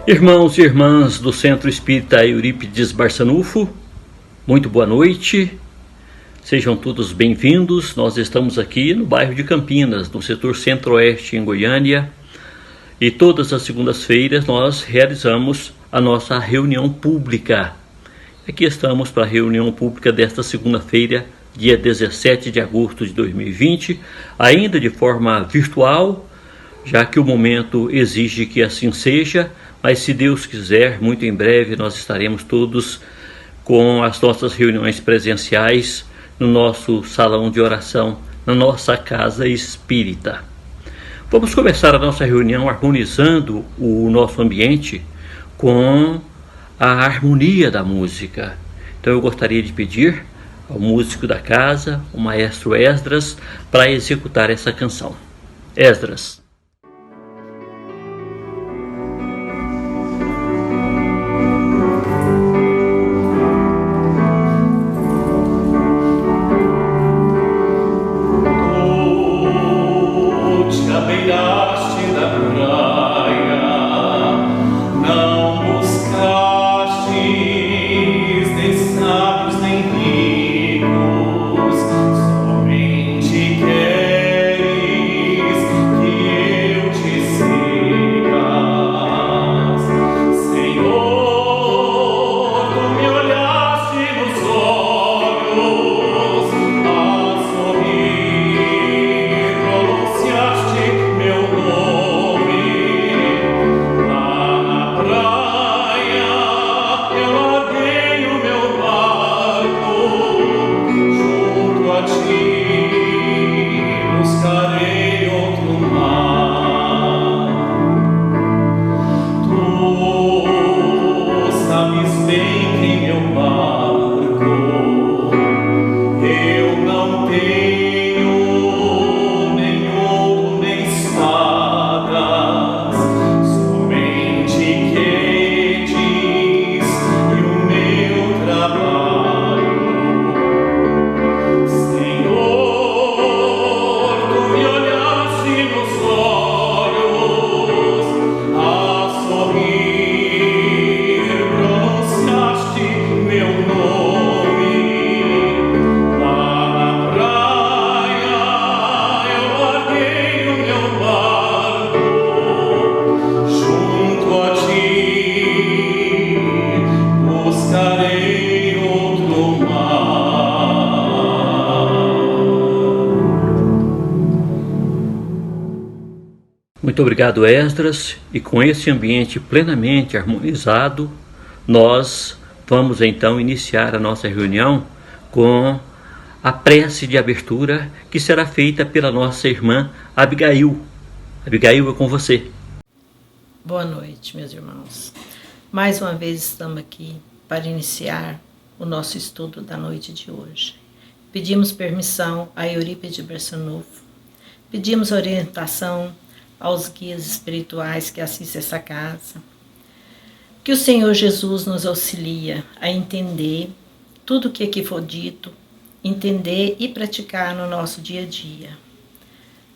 Irmãos e irmãs do Centro Espírita Eurípides Barçanufo, muito boa noite, sejam todos bem-vindos. Nós estamos aqui no bairro de Campinas, no setor centro-oeste em Goiânia, e todas as segundas-feiras nós realizamos a nossa reunião pública. Aqui estamos para a reunião pública desta segunda-feira, dia 17 de agosto de 2020, ainda de forma virtual, já que o momento exige que assim seja, mas se Deus quiser, muito em breve nós estaremos todos com as nossas reuniões presenciais no nosso salão de oração, na nossa casa espírita. Vamos começar a nossa reunião harmonizando o nosso ambiente com a harmonia da música. Então eu gostaria de pedir ao músico da casa, o maestro Esdras, para executar essa canção. Esdras. Muito obrigado, Esdras, e com esse ambiente plenamente harmonizado, nós vamos então iniciar a nossa reunião com a prece de abertura que será feita pela nossa irmã Abigail. Abigail, é com você. Boa noite, meus irmãos. Mais uma vez estamos aqui para iniciar o nosso estudo da noite de hoje. Pedimos permissão a Eurípides Barçanufo, pedimos orientação aos guias espirituais que assistem essa casa. Que o Senhor Jesus nos auxilia a entender tudo o que aqui for dito, entender e praticar no nosso dia a dia.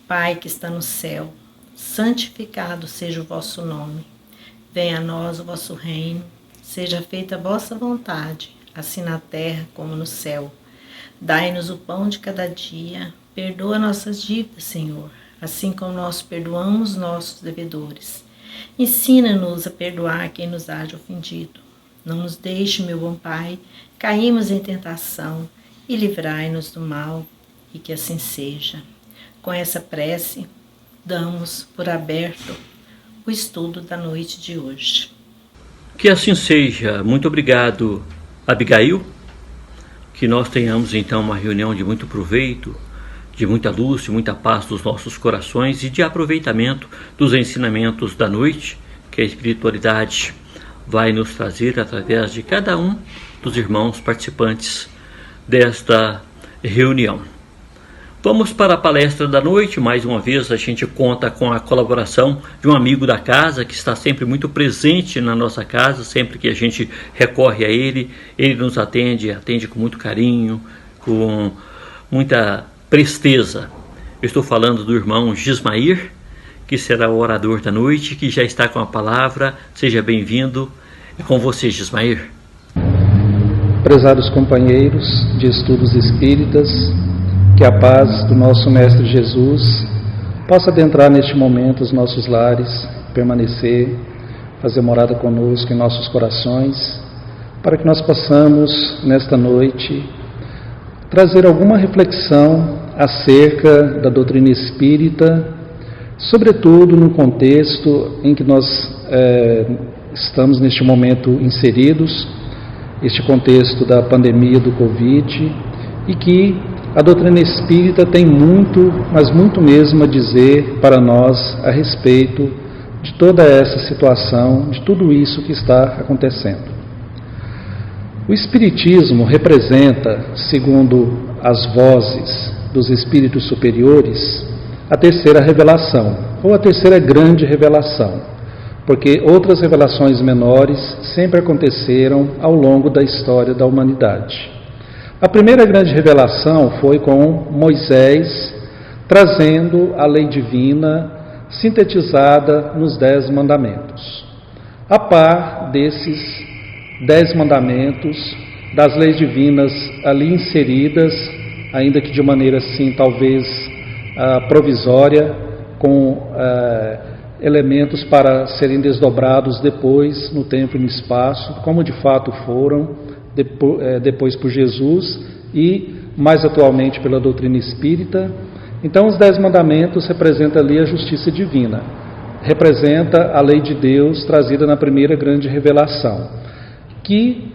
Pai que está no céu, santificado seja o vosso nome. Venha a nós o vosso reino, seja feita a vossa vontade, assim na terra como no céu. Dai-nos o pão de cada dia, perdoa nossas dívidas, Senhor, assim como nós perdoamos nossos devedores. Ensina-nos a perdoar quem nos haja ofendido. Não nos deixe, meu bom Pai, caímos em tentação e livrai-nos do mal, e que assim seja. Com essa prece, damos por aberto o estudo da noite de hoje. Que assim seja. Muito obrigado, Abigail. Que nós tenhamos então uma reunião de muito proveito, de muita luz, de muita paz dos nossos corações e de aproveitamento dos ensinamentos da noite que a espiritualidade vai nos trazer através de cada um dos irmãos participantes desta reunião. Vamos para a palestra da noite. Mais uma vez a gente conta com a colaboração de um amigo da casa que está sempre muito presente na nossa casa. Sempre que a gente recorre a ele, ele nos atende com muito carinho, com muita presteza. Eu estou falando do irmão Gismair, que será o orador da noite, que já está com a palavra. Seja bem-vindo. É com você, Gismair. Prezados companheiros de estudos espíritas, que a paz do nosso Mestre Jesus possa adentrar neste momento os nossos lares, permanecer, fazer morada conosco em nossos corações, para que nós possamos, nesta noite, trazer alguma reflexão acerca da doutrina espírita, sobretudo no contexto em que nós estamos neste momento inseridos, este contexto da pandemia do Covid, e que a doutrina espírita tem muito, mas muito mesmo a dizer para nós a respeito de toda essa situação, de tudo isso que está acontecendo. O Espiritismo representa, segundo as vozes dos espíritos superiores, a terceira revelação, ou a terceira grande revelação, porque outras revelações menores sempre aconteceram ao longo da história da humanidade. A primeira grande revelação foi com Moisés, trazendo a lei divina sintetizada nos 10 mandamentos. A par desses 10 mandamentos, das leis divinas ali inseridas, ainda que de maneira assim talvez provisória, com elementos para serem desdobrados depois no tempo e no espaço, como de fato foram depois por Jesus e mais atualmente pela doutrina espírita. Então os 10 mandamentos representam ali a justiça divina, representa a lei de Deus trazida na primeira grande revelação, que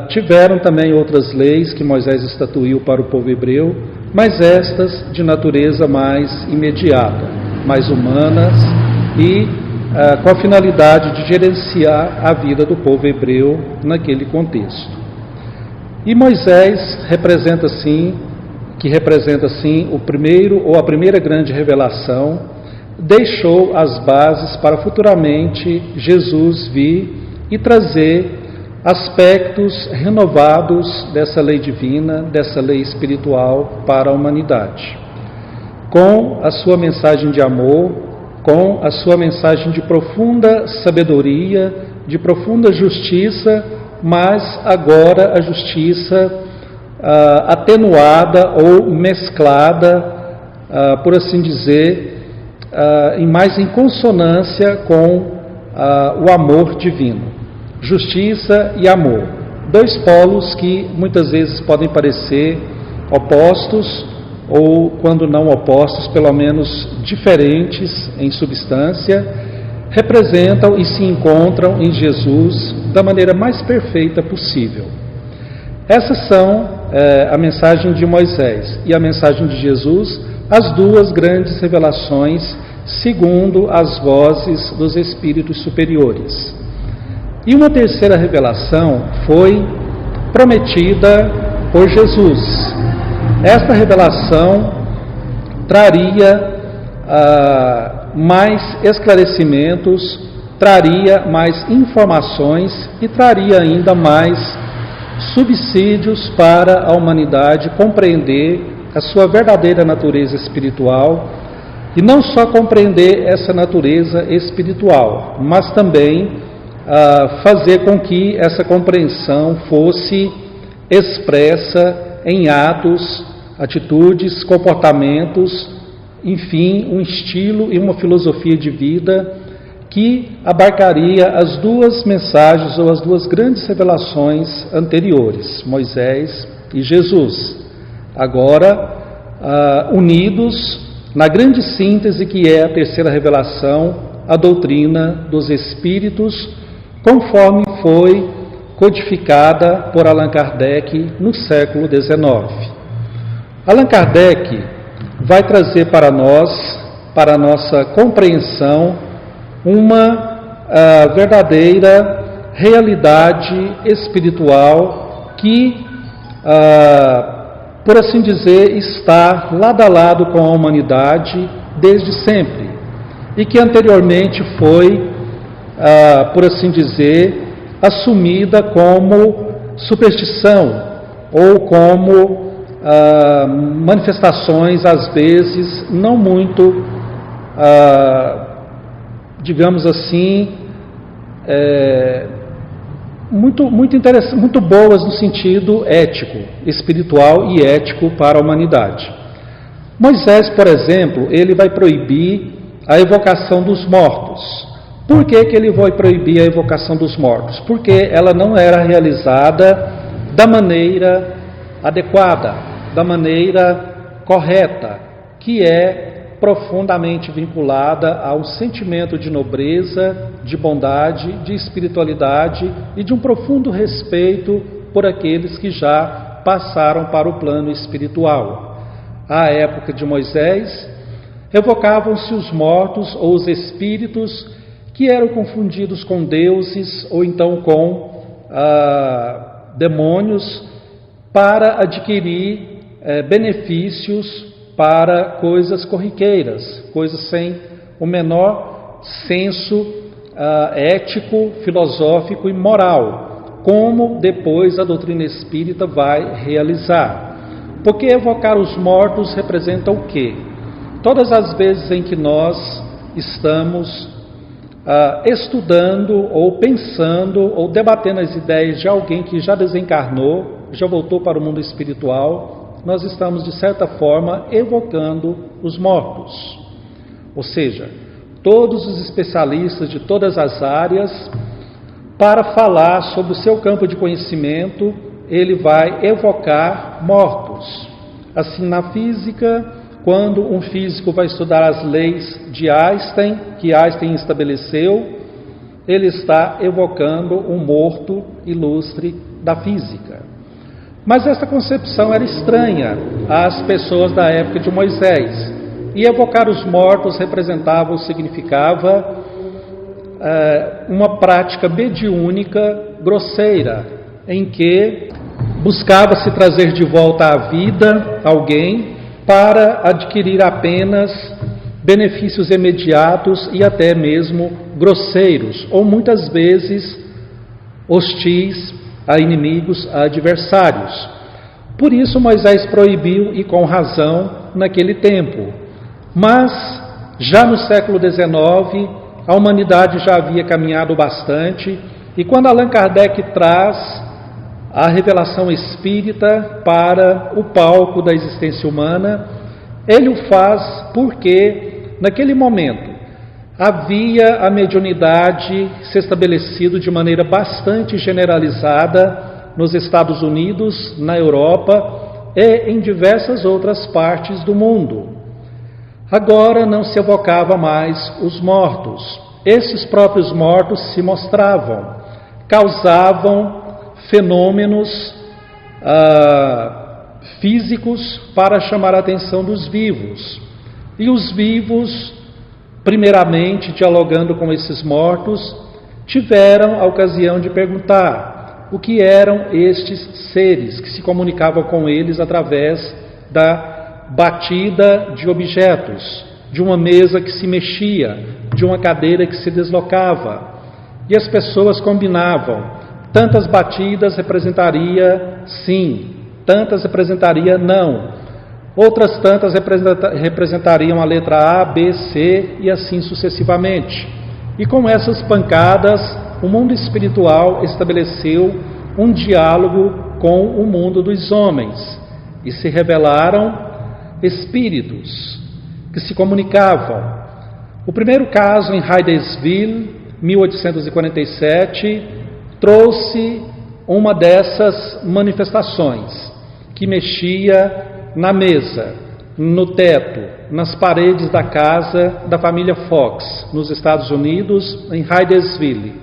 tiveram também outras leis que Moisés estatuiu para o povo hebreu, mas estas de natureza mais imediata, mais humanas e com a finalidade de gerenciar a vida do povo hebreu naquele contexto. E Moisés representa assim o primeiro ou a primeira grande revelação, deixou as bases para futuramente Jesus vir e trazer aspectos renovados dessa lei divina, dessa lei espiritual para a humanidade. Com a sua mensagem de amor, com a sua mensagem de profunda sabedoria, de profunda justiça, mas agora a justiça atenuada ou mesclada, por assim dizer, mais em consonância com o amor divino. Justiça e amor, 2 polos que muitas vezes podem parecer opostos, ou quando não opostos, pelo menos diferentes em substância, representam e se encontram em Jesus da maneira mais perfeita possível. Essas são a mensagem de Moisés e a mensagem de Jesus, as 2 grandes revelações segundo as vozes dos espíritos superiores. E uma terceira revelação foi prometida por Jesus. Esta revelação traria mais esclarecimentos, traria mais informações e traria ainda mais subsídios para a humanidade compreender a sua verdadeira natureza espiritual, e não só compreender essa natureza espiritual, mas também fazer com que essa compreensão fosse expressa em atos, atitudes, comportamentos, enfim, um estilo e uma filosofia de vida que abarcaria as 2 mensagens ou as 2 grandes revelações anteriores, Moisés e Jesus, agora unidos na grande síntese que é a terceira revelação, a doutrina dos espíritos, conforme foi codificada por Allan Kardec no século XIX. Allan Kardec vai trazer para nós, para a nossa compreensão, uma verdadeira realidade espiritual que, por assim dizer, está lado a lado com a humanidade desde sempre e que anteriormente foi, por assim dizer, assumida como superstição ou como manifestações, às vezes, não muito digamos assim, muito interessante, muito boas no sentido ético, espiritual e ético para a humanidade. Moisés, por exemplo, ele vai proibir a evocação dos mortos. Por que ele vai proibir a evocação dos mortos? Porque ela não era realizada da maneira adequada, da maneira correta, que é profundamente vinculada ao sentimento de nobreza, de bondade, de espiritualidade e de um profundo respeito por aqueles que já passaram para o plano espiritual. À época de Moisés, evocavam-se os mortos ou os espíritos que eram confundidos com deuses ou então com demônios para adquirir benefícios para coisas corriqueiras, coisas sem o menor senso ético, filosófico e moral, como depois a doutrina espírita vai realizar. Porque evocar os mortos representa o quê? Todas as vezes em que nós estamos estudando ou pensando ou debatendo as ideias de alguém que já desencarnou, já voltou para o mundo espiritual, nós estamos, de certa forma, evocando os mortos. Ou seja, todos os especialistas de todas as áreas, para falar sobre o seu campo de conhecimento, ele vai evocar mortos. Assim, na física, quando um físico vai estudar as leis de Einstein, que Einstein estabeleceu, ele está evocando um morto ilustre da física. Mas essa concepção era estranha às pessoas da época de Moisés. E evocar os mortos representava ou significava uma prática mediúnica grosseira, em que buscava-se trazer de volta à vida alguém para adquirir apenas benefícios imediatos e até mesmo grosseiros, ou muitas vezes hostis a inimigos, a adversários. Por isso Moisés proibiu, e com razão, naquele tempo. Mas, já no século XIX, a humanidade já havia caminhado bastante, e quando Allan Kardec traz a revelação espírita para o palco da existência humana, ele o faz porque, naquele momento, havia a mediunidade se estabelecido de maneira bastante generalizada nos Estados Unidos, na Europa e em diversas outras partes do mundo. Agora não se evocava mais os mortos. Esses próprios mortos se mostravam, causavam fenômenos físicos para chamar a atenção dos vivos. E os vivos, primeiramente, dialogando com esses mortos, tiveram a ocasião de perguntar o que eram estes seres que se comunicavam com eles através da batida de objetos, de uma mesa que se mexia, de uma cadeira que se deslocava. E as pessoas combinavam, tantas batidas representaria sim, tantas representaria não. Outras tantas representariam a letra A, B, C e assim sucessivamente. E com essas pancadas, o mundo espiritual estabeleceu um diálogo com o mundo dos homens. E se revelaram espíritos que se comunicavam. O primeiro caso em Hydesville, 1847, trouxe uma dessas manifestações, que mexia na mesa, no teto, nas paredes da casa da família Fox, nos Estados Unidos, em Hydesville,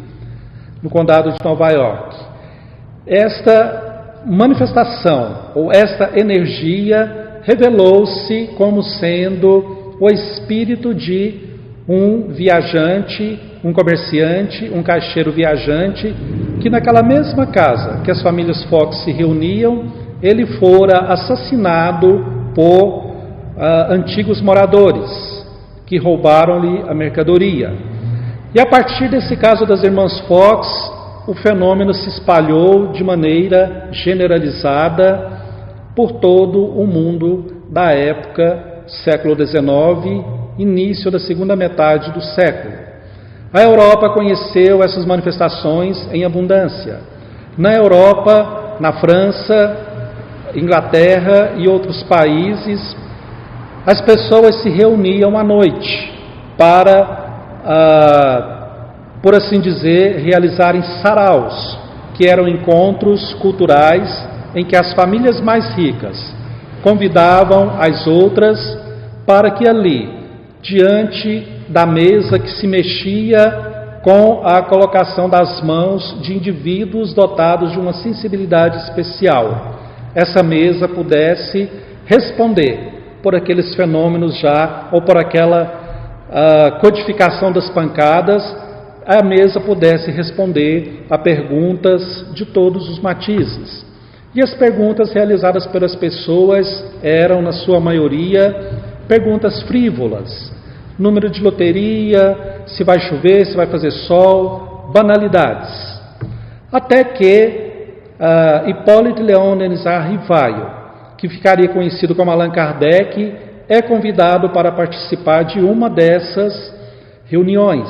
no condado de Nova York. Esta manifestação, ou esta energia, revelou-se como sendo o espírito de um viajante, um comerciante, um caixeiro viajante, que naquela mesma casa que as famílias Fox se reuniam, ele fora assassinado por antigos moradores que roubaram-lhe a mercadoria. E a partir desse caso das irmãs Fox, o fenômeno se espalhou de maneira generalizada por todo o mundo da época, século XIX, início da segunda metade do século. A Europa conheceu essas manifestações em abundância. Na Europa, na França, Inglaterra e outros países, as pessoas se reuniam à noite para, por assim dizer, realizarem saraus, que eram encontros culturais em que as famílias mais ricas convidavam as outras para que ali, diante da mesa que se mexia com a colocação das mãos de indivíduos dotados de uma sensibilidade especial, essa mesa pudesse responder por aqueles fenômenos já, ou por aquela codificação das pancadas, a mesa pudesse responder a perguntas de todos os matizes. E as perguntas realizadas pelas pessoas eram, na sua maioria, perguntas frívolas. Número de loteria, se vai chover, se vai fazer sol, banalidades. Até que Hippolyte Léon Denis Rivaio, que ficaria conhecido como Allan Kardec, é convidado para participar de uma dessas reuniões.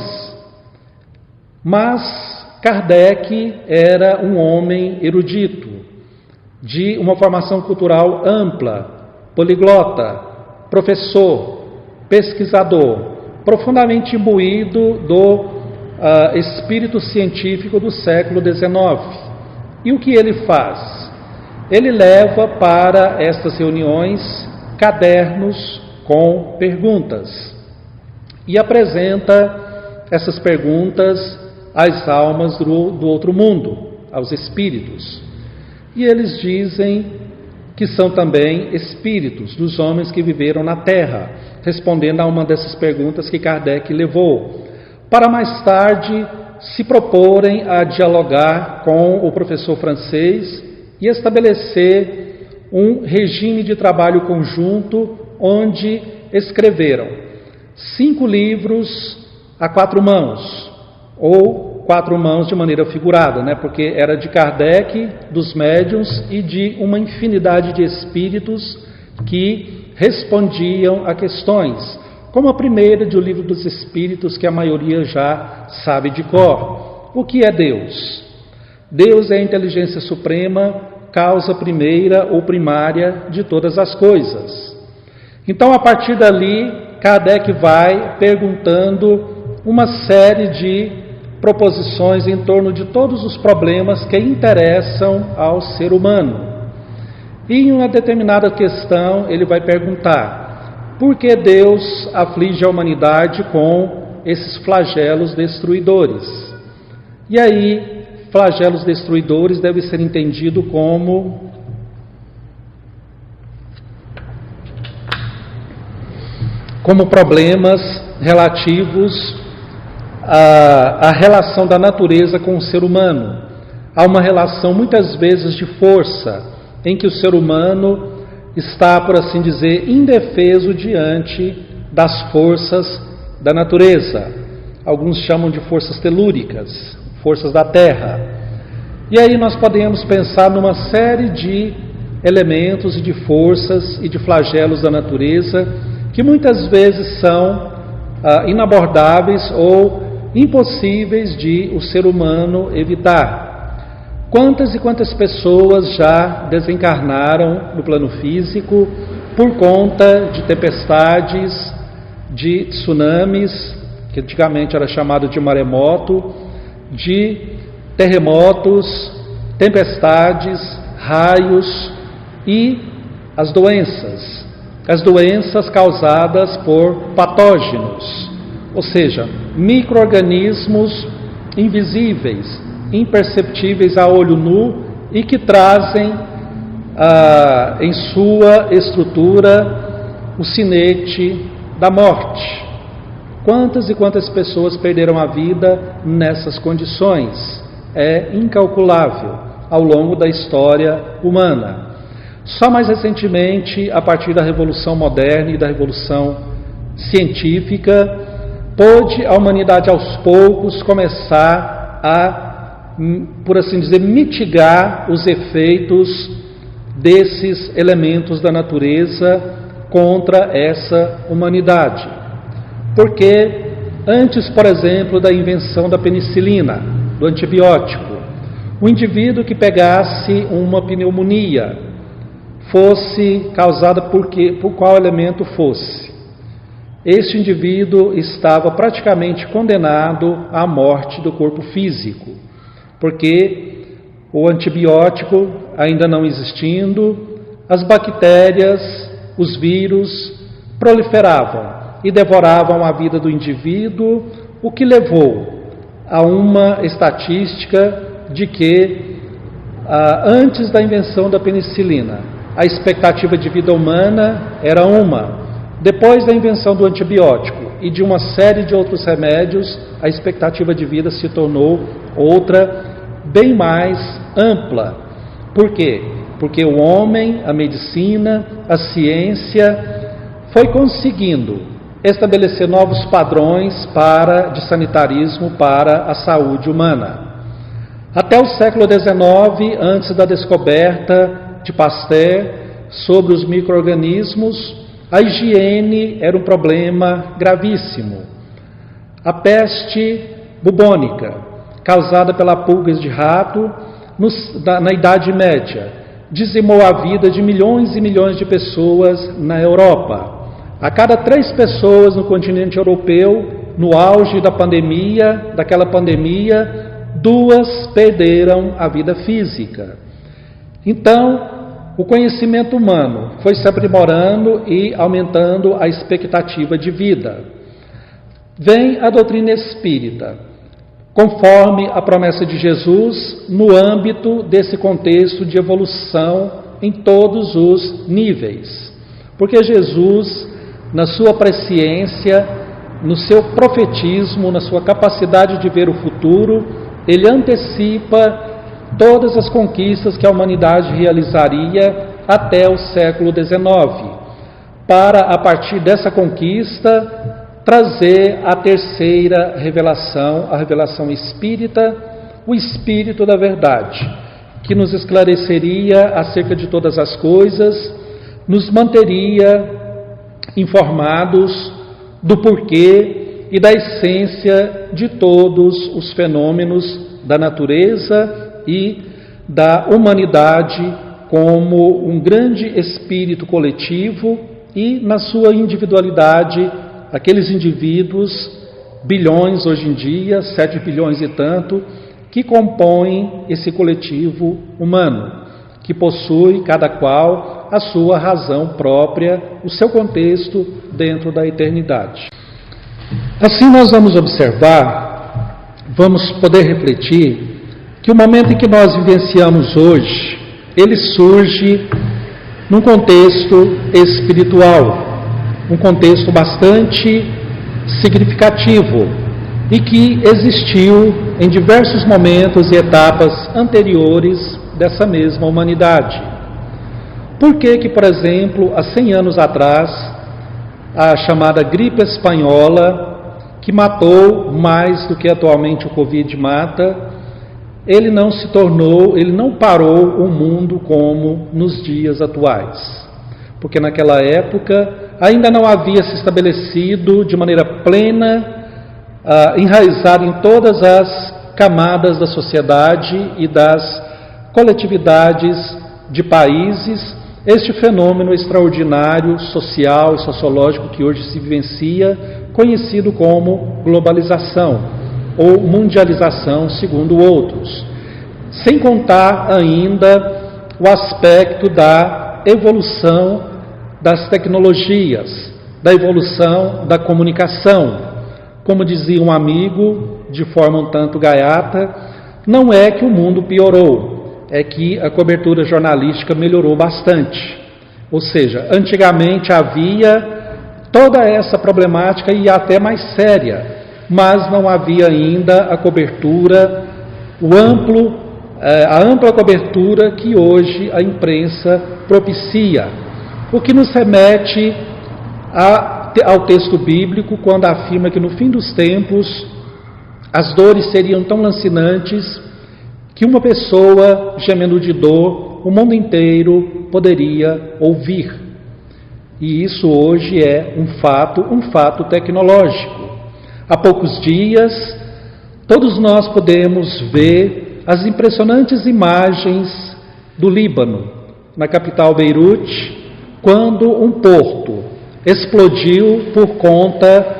Mas Kardec era um homem erudito, de uma formação cultural ampla, poliglota, professor, pesquisador, profundamente imbuído do espírito científico do século XIX. E o que ele faz? Ele leva para estas reuniões cadernos com perguntas e apresenta essas perguntas às almas do outro mundo, aos espíritos. E eles dizem que são também espíritos dos homens que viveram na Terra, respondendo a uma dessas perguntas que Kardec levou, para mais tarde se proporem a dialogar com o professor francês e estabelecer um regime de trabalho conjunto, onde escreveram 5 livros a 4 mãos, ou 4 mãos de maneira figurada, porque era de Kardec, dos médiuns e de uma infinidade de espíritos que respondiam a questões, como a primeira de O Livro dos Espíritos, que a maioria já sabe de cor. O que é Deus? Deus é a inteligência suprema, causa primeira ou primária de todas as coisas. Então, a partir dali, Kardec vai perguntando uma série de proposições em torno de todos os problemas que interessam ao ser humano. E em uma determinada questão, ele vai perguntar: por que Deus aflige a humanidade com esses flagelos destruidores? E aí, flagelos destruidores deve ser entendido como problemas relativos à relação da natureza com o ser humano. Há uma relação muitas vezes de força, em que o ser humano está, por assim dizer, indefeso diante das forças da natureza. Alguns chamam de forças telúricas, forças da terra. E aí nós podemos pensar numa série de elementos e de forças e de flagelos da natureza que muitas vezes são inabordáveis ou impossíveis de o ser humano evitar. Quantas e quantas pessoas já desencarnaram no plano físico por conta de tempestades, de tsunamis, que antigamente era chamado de maremoto, de terremotos, tempestades, raios e as doenças causadas por patógenos, ou seja, micro-organismos invisíveis, imperceptíveis a olho nu e que trazem em sua estrutura o sinete da morte. Quantas e quantas pessoas perderam a vida nessas condições? É incalculável ao longo da história humana. Só mais recentemente, a partir da Revolução Moderna e da Revolução Científica, pôde a humanidade aos poucos começar a, por assim dizer, mitigar os efeitos desses elementos da natureza contra essa humanidade. Porque antes, por exemplo, da invenção da penicilina, do antibiótico. O indivíduo que pegasse uma pneumonia, fosse causada por qual elemento fosse, este indivíduo estava praticamente condenado à morte do corpo físico, porque o antibiótico ainda não existindo, as bactérias, os vírus proliferavam e devoravam a vida do indivíduo, o que levou a uma estatística de que antes da invenção da penicilina, a expectativa de vida humana era uma. Depois da invenção do antibiótico e de uma série de outros remédios, a expectativa de vida se tornou outra, bem mais ampla. Por quê? Porque o homem, a medicina, a ciência foi conseguindo estabelecer novos padrões de sanitarismo para a saúde humana. Até o século XIX, antes da descoberta de Pasteur sobre os micro-organismos, a higiene era um problema gravíssimo. A peste bubônica, causada pela pulgas de rato, na Idade Média, dizimou a vida de milhões e milhões de pessoas na Europa. A cada 3 pessoas no continente europeu, no auge daquela pandemia, 2 perderam a vida física. Então, o conhecimento humano foi se aprimorando e aumentando a expectativa de vida. Vem a doutrina espírita, conforme a promessa de Jesus, no âmbito desse contexto de evolução em todos os níveis. Porque Jesus, na sua presciência, no seu profetismo, na sua capacidade de ver o futuro, ele antecipa todas as conquistas que a humanidade realizaria até o século XIX, para, a partir dessa conquista, trazer a terceira revelação, a revelação espírita, o Espírito da Verdade, que nos esclareceria acerca de todas as coisas, nos manteria informados do porquê e da essência de todos os fenômenos da natureza e da humanidade como um grande espírito coletivo e, na sua individualidade, aqueles indivíduos, bilhões hoje em dia, 7 bilhões e tanto, que compõem esse coletivo humano, que possui, cada qual, a sua razão própria, o seu contexto dentro da eternidade. Assim nós vamos observar, vamos poder refletir, que o momento em que nós vivenciamos hoje, ele surge num contexto espiritual, um contexto bastante significativo e que existiu em diversos momentos e etapas anteriores dessa mesma humanidade. Por que, por exemplo, há 100 anos atrás, a chamada gripe espanhola, que matou mais do que atualmente o Covid mata, ele não parou o mundo como nos dias atuais. Porque naquela época ainda não havia se estabelecido de maneira plena, enraizado em todas as camadas da sociedade e das coletividades de países, este fenômeno extraordinário social e sociológico que hoje se vivencia, conhecido como globalização ou mundialização, segundo outros, sem contar ainda o aspecto da evolução das tecnologias, da evolução da comunicação. Como dizia um amigo, de forma um tanto gaiata, não é que o mundo piorou, é que a cobertura jornalística melhorou bastante. Ou seja, antigamente havia toda essa problemática e até mais séria, mas não havia ainda a cobertura, a ampla cobertura que hoje a imprensa propicia. O que nos remete ao texto bíblico, quando afirma que no fim dos tempos as dores seriam tão lancinantes que uma pessoa gemendo de dor, o mundo inteiro poderia ouvir. E isso hoje é um fato tecnológico. Há poucos dias, todos nós podemos ver as impressionantes imagens do Líbano, na capital Beirute, quando um porto explodiu por conta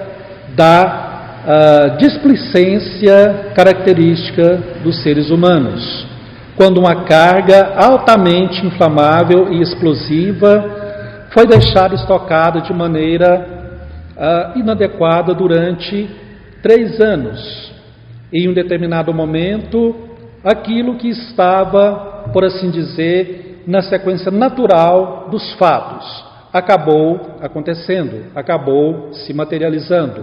da displicência característica dos seres humanos. Quando uma carga altamente inflamável e explosiva foi deixada estocada de maneira inadequada durante 3 anos. Em um determinado momento, aquilo que estava, por assim dizer, na sequência natural dos fatos, acabou acontecendo, acabou se materializando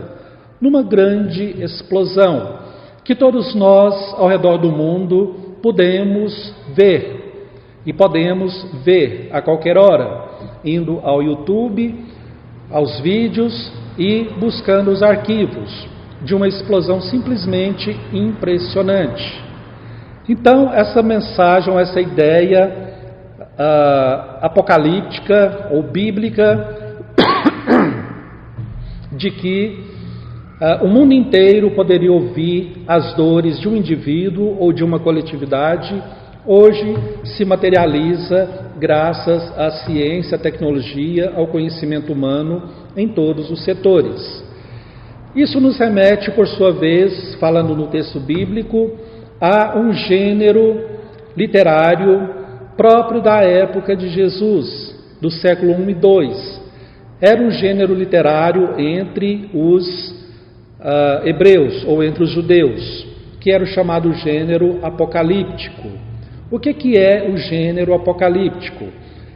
numa grande explosão que todos nós ao redor do mundo podemos ver, e podemos ver a qualquer hora, indo ao YouTube, aos vídeos e buscando os arquivos de uma explosão simplesmente impressionante. Então, essa mensagem, essa ideia apocalíptica ou bíblica de que o mundo inteiro poderia ouvir as dores de um indivíduo ou de uma coletividade, hoje se materializa graças à ciência, à tecnologia, ao conhecimento humano em todos os setores. Isso nos remete, por sua vez, falando no texto bíblico, a um gênero literário próprio da época de Jesus, do século I e II. Era um gênero literário entre os hebreus, ou entre os judeus, que era o chamado gênero apocalíptico. O que é o gênero apocalíptico?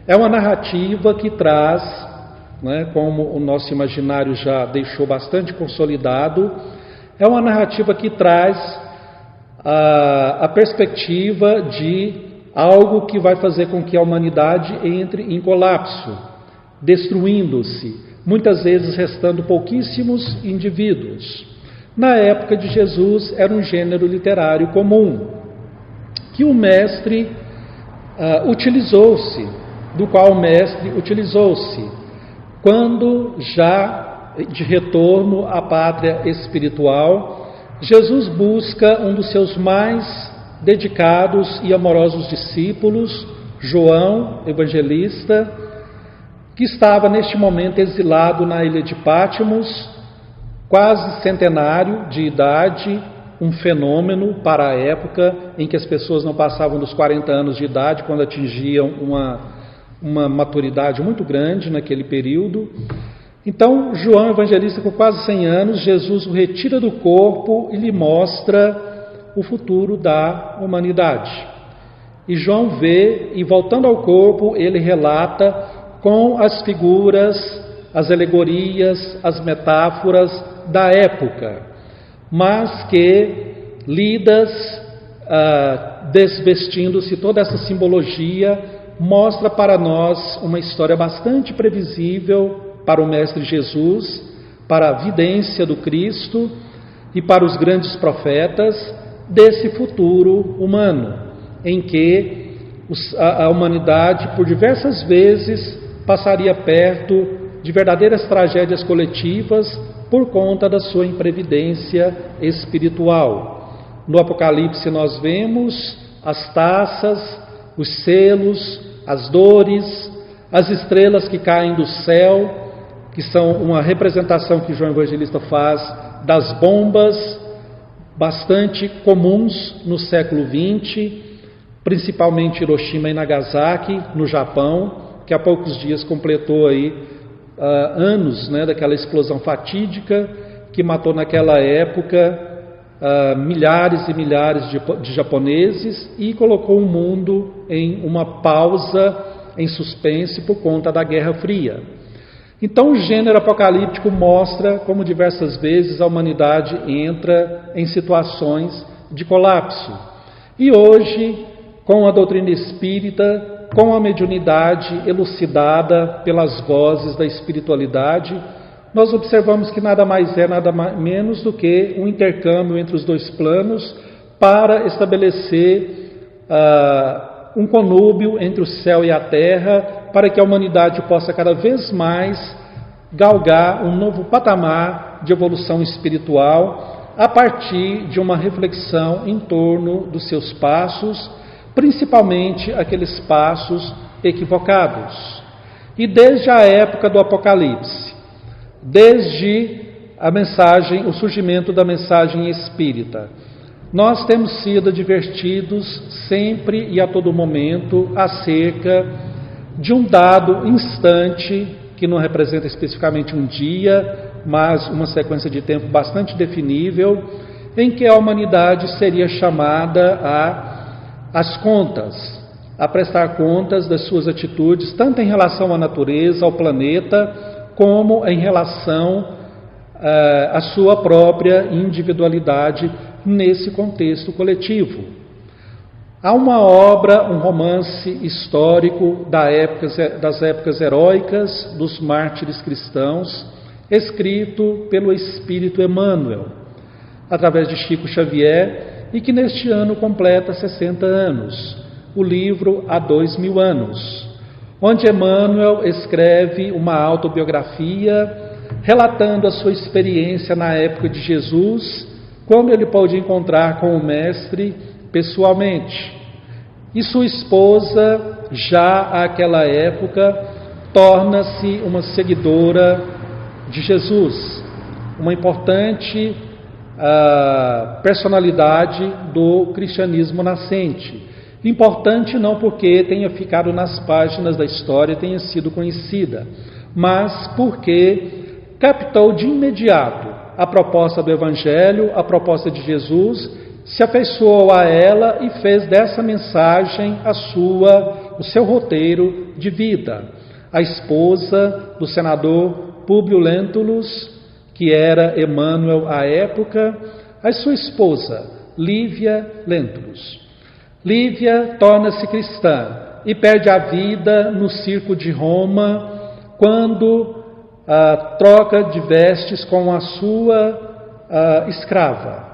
É uma narrativa que traz, como o nosso imaginário já deixou bastante consolidado, é uma narrativa que traz a perspectiva de algo que vai fazer com que a humanidade entre em colapso, destruindo-se, muitas vezes restando pouquíssimos indivíduos. Na época de Jesus era um gênero literário comum, que o mestre do qual o mestre utilizou-se, quando já de retorno à pátria espiritual, Jesus busca um dos seus mais dedicados e amorosos discípulos, João, evangelista, que estava neste momento exilado na ilha de Patmos, quase centenário de idade, um fenômeno para a época em que as pessoas não passavam dos 40 anos de idade quando atingiam uma maturidade muito grande naquele período. Então, João evangelista com quase 100 anos, Jesus o retira do corpo e lhe mostra o futuro da humanidade. E João vê, e voltando ao corpo, ele relata com as figuras, as alegorias, as metáforas da época, mas que, lidas, desvestindo-se toda essa simbologia, mostra para nós uma história bastante previsível para o Mestre Jesus, para a vidência do Cristo e para os grandes profetas desse futuro humano, em que a humanidade, por diversas vezes, passaria perto de verdadeiras tragédias coletivas por conta da sua imprevidência espiritual. No Apocalipse nós vemos as taças, os selos, as dores, as estrelas que caem do céu, que são uma representação que João Evangelista faz das bombas bastante comuns no século XX, principalmente Hiroshima e Nagasaki, no Japão, que há poucos dias completou aí anos daquela explosão fatídica que matou naquela época milhares e milhares de japoneses e colocou o mundo em uma pausa, em suspense por conta da Guerra Fria. Então o gênero apocalíptico mostra como diversas vezes a humanidade entra em situações de colapso. E hoje, com a doutrina espírita, com a mediunidade elucidada pelas vozes da espiritualidade, nós observamos que nada mais é, nada menos do que um intercâmbio entre os dois planos para estabelecer um conúbio entre o céu e a terra, para que a humanidade possa cada vez mais galgar um novo patamar de evolução espiritual a partir de uma reflexão em torno dos seus passos, principalmente aqueles passos equivocados. E desde a época do Apocalipse, desde o surgimento da mensagem espírita, nós temos sido advertidos sempre e a todo momento acerca de um dado instante, que não representa especificamente um dia, mas uma sequência de tempo bastante definível, em que a humanidade seria chamada às contas, a prestar contas das suas atitudes, tanto em relação à natureza, ao planeta, como em relação à sua própria individualidade nesse contexto coletivo. Há uma obra, um romance histórico das épocas heróicas dos mártires cristãos, escrito pelo Espírito Emmanuel, através de Chico Xavier, e que neste ano completa 60 anos, o livro Há 2000 anos, onde Emmanuel escreve uma autobiografia relatando a sua experiência na época de Jesus, quando ele pôde encontrar com o Mestre pessoalmente. E sua esposa, já àquela época, torna-se uma seguidora de Jesus, uma importante personalidade do cristianismo nascente. Importante não porque tenha ficado nas páginas da história, tenha sido conhecida, mas porque captou de imediato a proposta do Evangelho, a proposta de Jesus, se afeiçoou a ela e fez dessa mensagem o seu roteiro de vida. A esposa do senador Públio Lentulus, que era Emmanuel à época, a sua esposa, Lívia Lentulus. Lívia torna-se cristã e perde a vida no circo de Roma, quando troca de vestes com a sua escrava,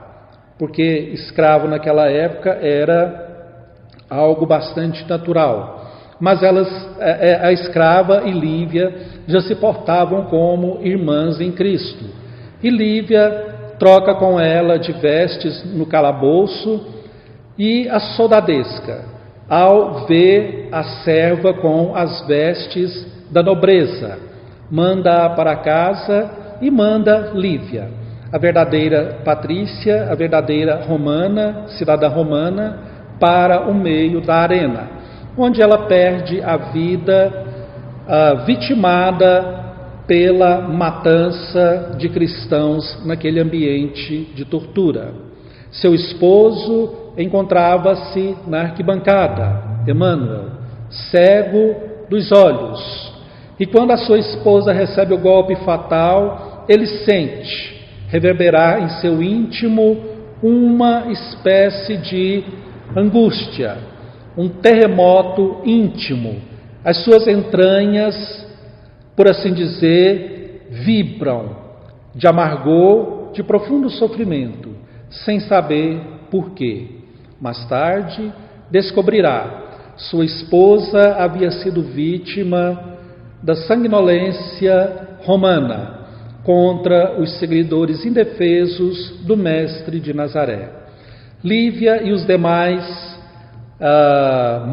porque escravo naquela época era algo bastante natural. Mas a escrava e Lívia já se portavam como irmãs em Cristo. E Lívia troca com ela de vestes no calabouço, e a soldadesca, ao ver a serva com as vestes da nobreza, manda-a para casa e manda Lívia, a verdadeira patrícia, a verdadeira romana, cidadã romana, para o meio da arena, onde ela perde a vida vitimada pela matança de cristãos naquele ambiente de tortura. Seu esposo encontrava-se na arquibancada, Emmanuel, cego dos olhos. E quando a sua esposa recebe o golpe fatal, ele sente reverberar em seu íntimo uma espécie de angústia, um terremoto íntimo. As suas entranhas, por assim dizer, vibram de amargor, de profundo sofrimento, sem saber por quê. Mais tarde, descobrirá: sua esposa havia sido vítima da sanguinolência romana contra os seguidores indefesos do Mestre de Nazaré. Lívia e os demais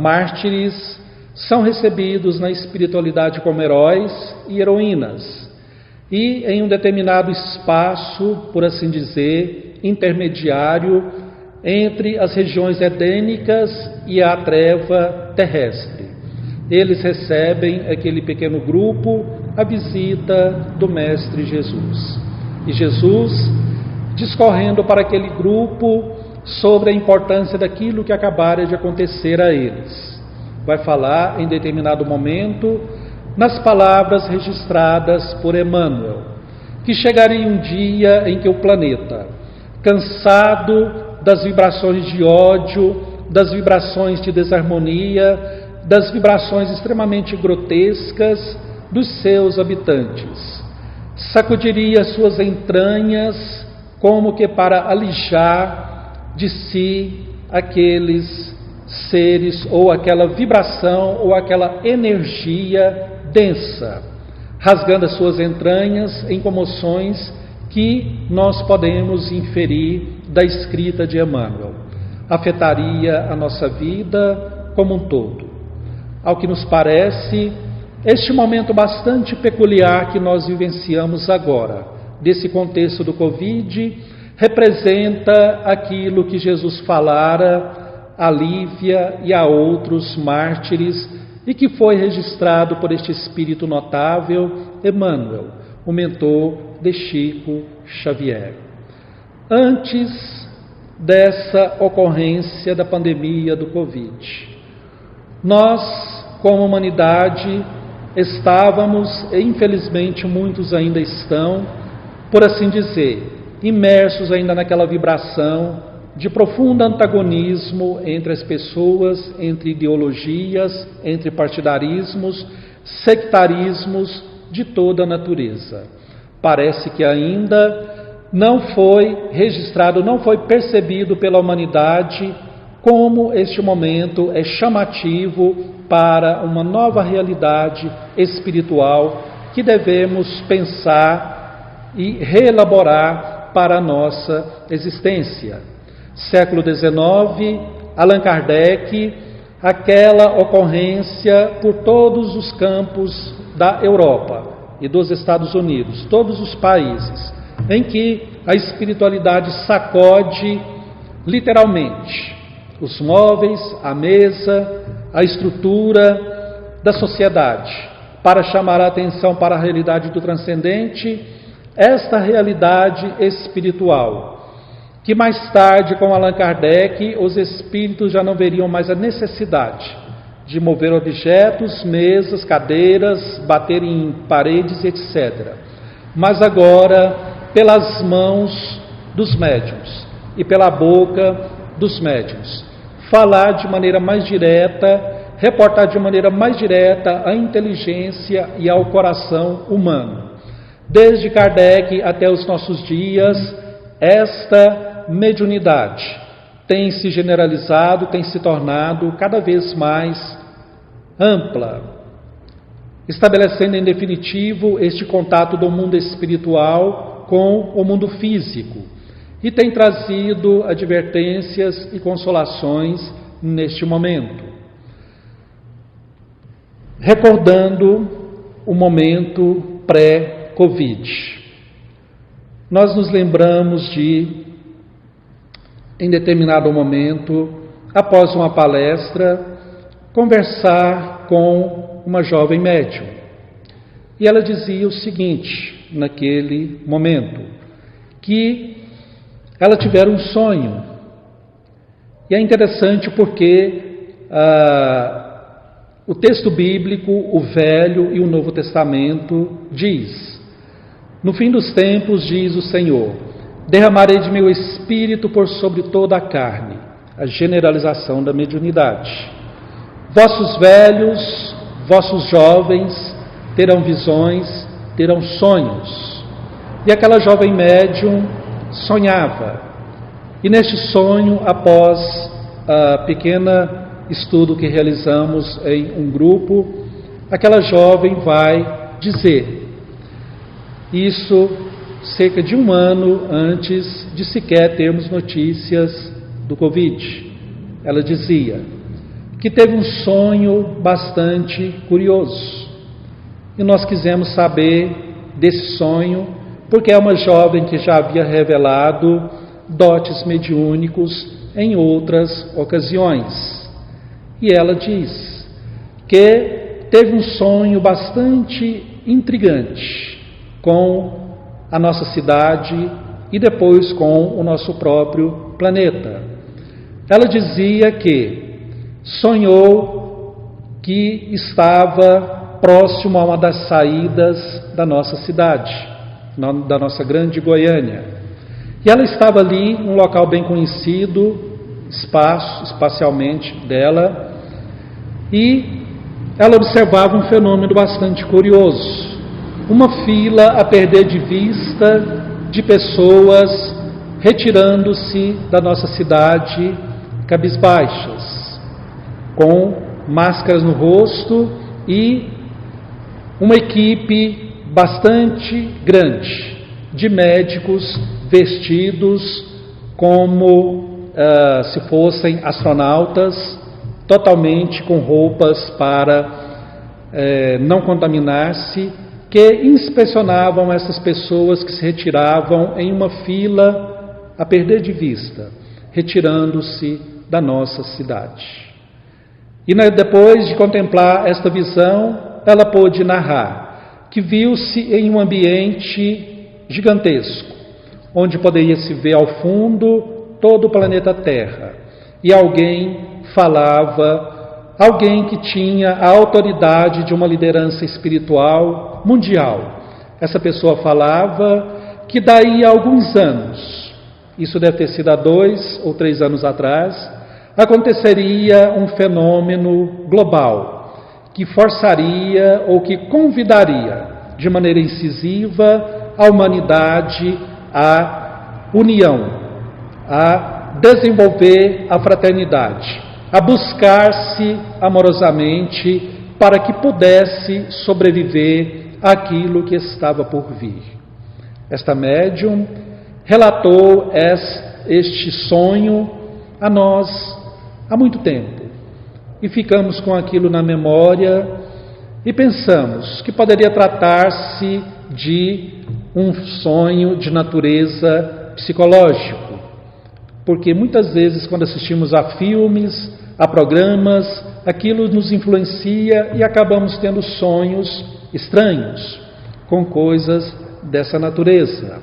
mártires são recebidos na espiritualidade como heróis e heroínas, e em um determinado espaço, por assim dizer, intermediário entre as regiões edênicas e a treva terrestre. Eles recebem, aquele pequeno grupo, a visita do Mestre Jesus. E Jesus, discorrendo para aquele grupo sobre a importância daquilo que acabara de acontecer a eles, vai falar em determinado momento, nas palavras registradas por Emmanuel, que chegaria um dia em que o planeta, cansado das vibrações de ódio, das vibrações de desarmonia, das vibrações extremamente grotescas dos seus habitantes, sacudiria suas entranhas como que para alijar de si aqueles seres, ou aquela vibração, ou aquela energia densa, rasgando as suas entranhas em comoções que nós podemos inferir da escrita de Emmanuel. Afetaria a nossa vida como um todo. Ao que nos parece, este momento bastante peculiar que nós vivenciamos agora, desse contexto do Covid, representa aquilo que Jesus falara a Lívia e a outros mártires e que foi registrado por este espírito notável, Emmanuel, o mentor de Chico Xavier. Antes dessa ocorrência da pandemia do Covid, nós, como humanidade, estávamos, e infelizmente muitos ainda estão, por assim dizer, imersos ainda naquela vibração de profundo antagonismo entre as pessoas, entre ideologias, entre partidarismos, sectarismos de toda a natureza. Parece que ainda não foi registrado, não foi percebido pela humanidade como este momento é chamativo para uma nova realidade espiritual que devemos pensar e reelaborar para a nossa existência. Século XIX, Allan Kardec, aquela ocorrência por todos os campos da Europa e dos Estados Unidos, todos os países, em que a espiritualidade sacode literalmente os móveis, a mesa, a estrutura da sociedade, para chamar a atenção para a realidade do transcendente, esta realidade espiritual, que mais tarde, com Allan Kardec, os espíritos já não veriam mais a necessidade de mover objetos, mesas, cadeiras, bater em paredes, etc. Mas agora, pelas mãos dos médiuns e pela boca dos médiuns, falar de maneira mais direta, reportar de maneira mais direta a inteligência e ao coração humano. Desde Kardec até os nossos dias, esta mediunidade tem se generalizado, tem se tornado cada vez mais ampla, estabelecendo em definitivo este contato do mundo espiritual com o mundo físico e tem trazido advertências e consolações neste momento. Recordando o momento pré-Covid, nós nos lembramos de, em determinado momento, após uma palestra, conversar com uma jovem médium. E ela dizia o seguinte, naquele momento, que ela tivera um sonho. E é interessante porque o texto bíblico, o Velho e o Novo Testamento, diz: no fim dos tempos, diz o Senhor, derramarei de meu espírito por sobre toda a carne, a generalização da mediunidade. Vossos velhos, vossos jovens terão visões, terão sonhos. E aquela jovem médium sonhava. E neste sonho, após a pequena estudo que realizamos em um grupo, aquela jovem vai dizer, isso cerca de um ano antes de sequer termos notícias do Covid. Ela dizia que teve um sonho bastante curioso. E nós quisemos saber desse sonho, porque é uma jovem que já havia revelado dotes mediúnicos em outras ocasiões. E ela diz que teve um sonho bastante intrigante com a nossa cidade e depois com o nosso próprio planeta. Ela dizia que sonhou que estava próximo a uma das saídas da nossa cidade, da nossa grande Goiânia. E ela estava ali, um local bem conhecido, espacialmente dela, e ela observava um fenômeno bastante curioso. Uma fila a perder de vista de pessoas retirando-se da nossa cidade cabisbaixas, com máscaras no rosto e uma equipe bastante grande, de médicos vestidos como se fossem astronautas, totalmente com roupas para não contaminar-se, que inspecionavam essas pessoas que se retiravam em uma fila a perder de vista, retirando-se da nossa cidade. E depois de contemplar esta visão, ela pôde narrar que viu-se em um ambiente gigantesco, onde poderia se ver ao fundo todo o planeta Terra, e alguém falava, alguém que tinha a autoridade de uma liderança espiritual mundial. Essa pessoa falava que daí a alguns anos, isso deve ter sido há 2 ou 3 anos atrás, aconteceria um fenômeno global que forçaria ou que convidaria de maneira incisiva a humanidade à união, a desenvolver a fraternidade, a buscar-se amorosamente para que pudesse sobreviver àquilo que estava por vir. Esta médium relatou este sonho a nós há muito tempo e ficamos com aquilo na memória e pensamos que poderia tratar-se de um sonho de natureza psicológico, porque muitas vezes quando assistimos a filmes, a programas, aquilo nos influencia e acabamos tendo sonhos estranhos com coisas dessa natureza.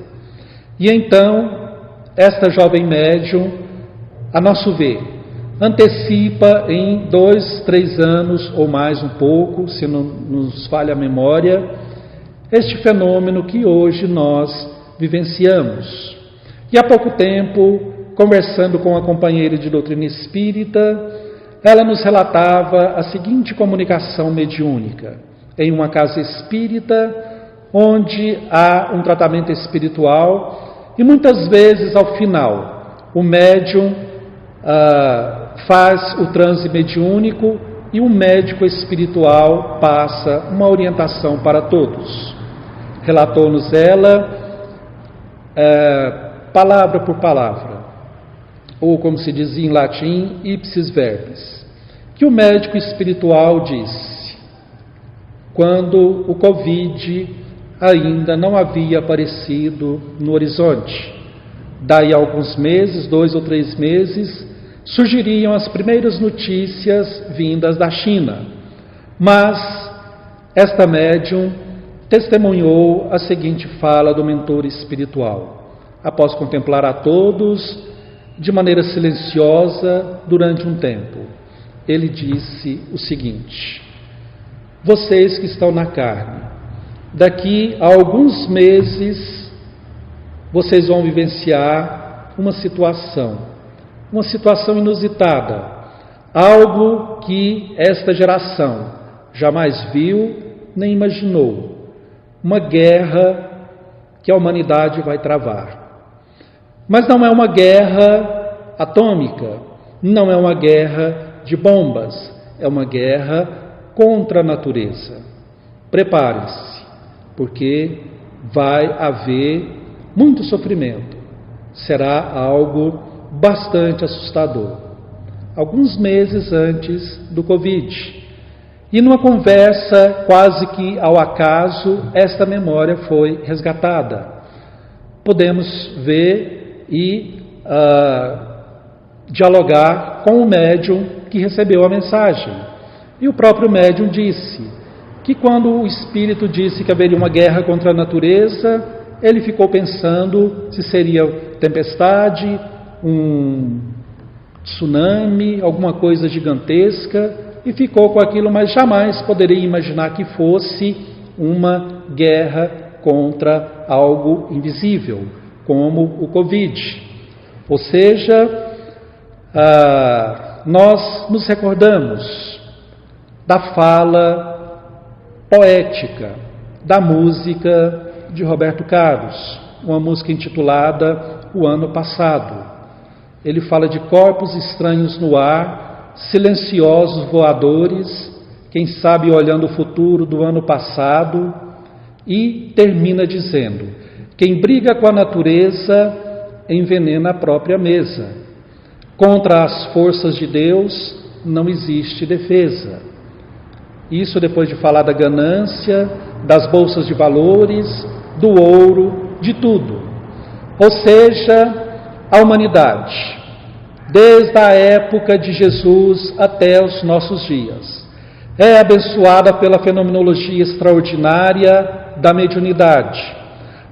E então, esta jovem médium, a nosso ver, antecipa em 2, 3 anos ou mais um pouco, se não nos falha a memória, este fenômeno que hoje nós vivenciamos. E há pouco tempo, conversando com a companheira de doutrina espírita, ela nos relatava a seguinte comunicação mediúnica. Em uma casa espírita, onde há um tratamento espiritual, e muitas vezes ao final, o médium faz o transe mediúnico e o médico espiritual passa uma orientação para todos. Relatou-nos ela, palavra por palavra, ou como se dizia em latim, ipsis verbis, que o médico espiritual disse, quando o Covid ainda não havia aparecido no horizonte. Daí a alguns meses, 2 ou 3 meses, surgiriam as primeiras notícias vindas da China. Mas esta médium testemunhou a seguinte fala do mentor espiritual. Após contemplar a todos de maneira silenciosa durante um tempo, ele disse o seguinte: vocês que estão na carne, daqui a alguns meses vocês vão vivenciar uma situação inusitada, algo que esta geração jamais viu nem imaginou, uma guerra que a humanidade vai travar. Mas não é uma guerra atômica, não é uma guerra de bombas, é uma guerra contra a natureza. Preparem-se, porque vai haver muito sofrimento. Será algo bastante assustador. Alguns meses antes do Covid. E numa conversa quase que ao acaso, esta memória foi resgatada. Podemos ver e dialogar com o médium que recebeu a mensagem. E o próprio médium disse que quando o espírito disse que haveria uma guerra contra a natureza, ele ficou pensando se seria tempestade, um tsunami, alguma coisa gigantesca, e ficou com aquilo, mas jamais poderia imaginar que fosse uma guerra contra algo invisível, como o Covid. Ou seja, nós nos recordamos da fala poética, da música de Roberto Carlos, uma música intitulada O Ano Passado. Ele fala de corpos estranhos no ar, silenciosos voadores, quem sabe olhando o futuro do ano passado, e termina dizendo Quem briga com a natureza envenena a própria mesa. Contra as forças de Deus não existe defesa. Isso depois de falar da ganância, das bolsas de valores, do ouro, de tudo. Ou seja, a humanidade, desde a época de Jesus até os nossos dias, é abençoada pela fenomenologia extraordinária da mediunidade.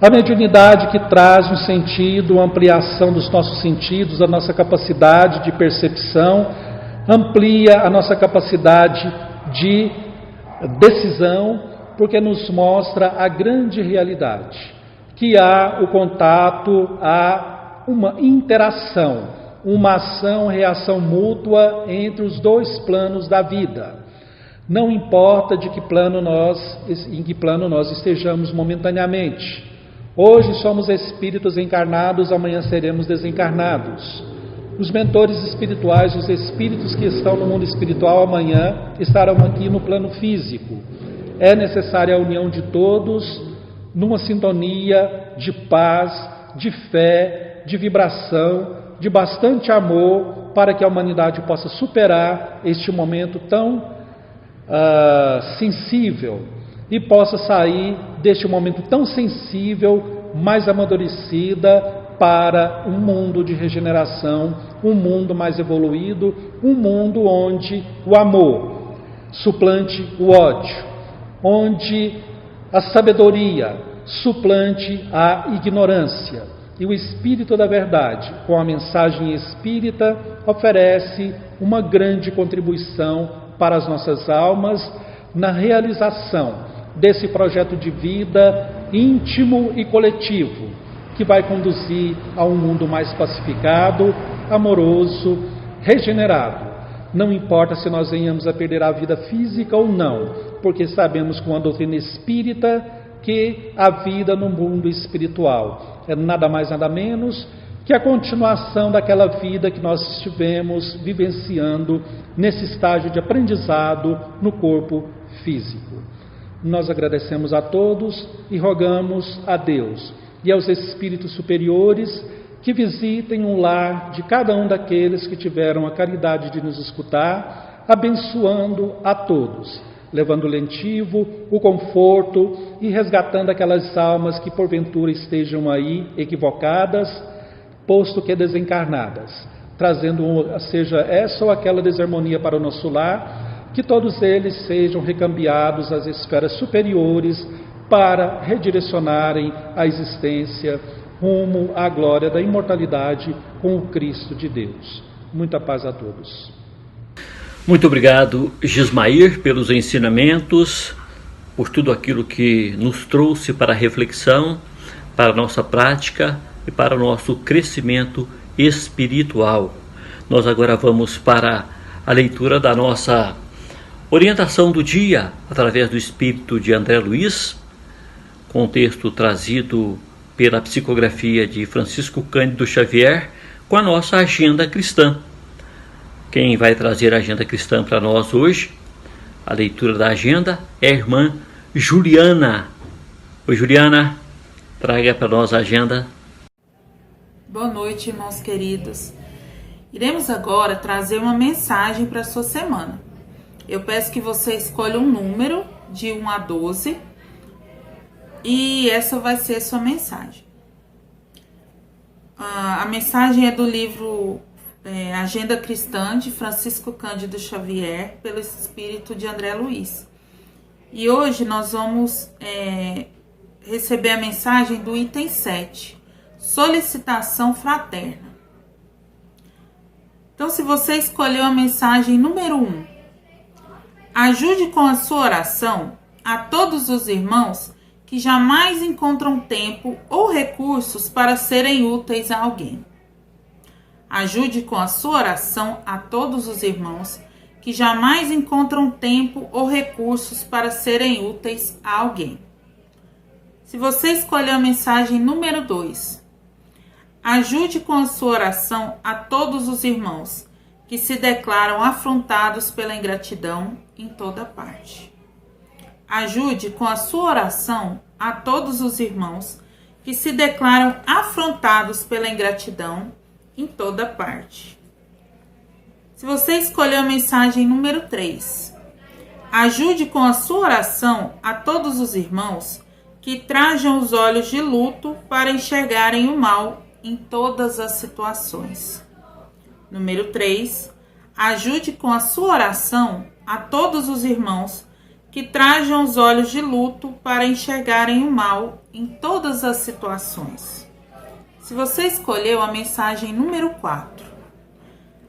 A mediunidade que traz um sentido, uma ampliação dos nossos sentidos, a nossa capacidade de percepção, amplia a nossa capacidade de decisão, porque nos mostra a grande realidade, que há o contato, há uma interação, uma ação-reação mútua entre os dois planos da vida. Não importa em que plano nós estejamos momentaneamente. Hoje somos espíritos encarnados, amanhã seremos desencarnados. Os mentores espirituais, os espíritos que estão no mundo espiritual amanhã estarão aqui no plano físico. É necessária a união de todos numa sintonia de paz, de fé, de vibração, de bastante amor, para que a humanidade possa superar este momento tão sensível e possa sair deste momento tão sensível, mais amadurecida, para um mundo de regeneração, um mundo mais evoluído, um mundo onde o amor suplante o ódio, onde a sabedoria suplante a ignorância. E o Espírito da Verdade, com a mensagem espírita, oferece uma grande contribuição para as nossas almas na realização desse projeto de vida íntimo e coletivo, que vai conduzir a um mundo mais pacificado, amoroso, regenerado. Não importa se nós venhamos a perder a vida física ou não, porque sabemos com a doutrina espírita que a vida no mundo espiritual é nada mais nada menos que a continuação daquela vida que nós estivemos vivenciando nesse estágio de aprendizado no corpo físico. Nós agradecemos a todos e rogamos a Deus e aos espíritos superiores que visitem um lar de cada um daqueles que tiveram a caridade de nos escutar, abençoando a todos, levando o lentivo, o conforto e resgatando aquelas almas que porventura estejam aí equivocadas, posto que desencarnadas, trazendo, seja essa ou aquela desarmonia para o nosso lar, que todos eles sejam recambiados às esferas superiores para redirecionarem a existência rumo à glória da imortalidade com o Cristo de Deus. Muita paz a todos. Muito obrigado, Gismair, pelos ensinamentos, por tudo aquilo que nos trouxe para a reflexão, para a nossa prática e para o nosso crescimento espiritual. Nós agora vamos para a leitura da nossa orientação do dia, através do espírito de André Luiz, com o texto trazido pela psicografia de Francisco Cândido Xavier, com a nossa agenda cristã. Quem vai trazer a agenda cristã para nós hoje, a leitura da agenda, é a irmã Juliana. Oi, Juliana, traga para nós a agenda. Boa noite, irmãos queridos. Iremos agora trazer uma mensagem para a sua semana. Eu peço que você escolha um número de 1 a 12 e essa vai ser a sua mensagem. A mensagem é do livro Agenda Cristã, de Francisco Cândido Xavier, pelo espírito de André Luiz. E hoje nós vamos receber a mensagem do item 7, solicitação fraterna. Então, se você escolheu a mensagem número 1, ajude com a sua oração a todos os irmãos que jamais encontram tempo ou recursos para serem úteis a alguém. Ajude com a sua oração a todos os irmãos que jamais encontram tempo ou recursos para serem úteis a alguém. Se você escolheu a mensagem número 2, ajude com a sua oração a todos os irmãos que se declaram afrontados pela ingratidão em toda parte. Ajude com a sua oração a todos os irmãos que se declaram afrontados pela ingratidão em toda parte. Se você escolheu a mensagem número 3, ajude com a sua oração a todos os irmãos que trajam os olhos de luto para enxergarem o mal em todas as situações. Número 3, ajude com a sua oração a todos os irmãos que trajam os olhos de luto para enxergarem o mal em todas as situações. Se você escolheu a mensagem número 4,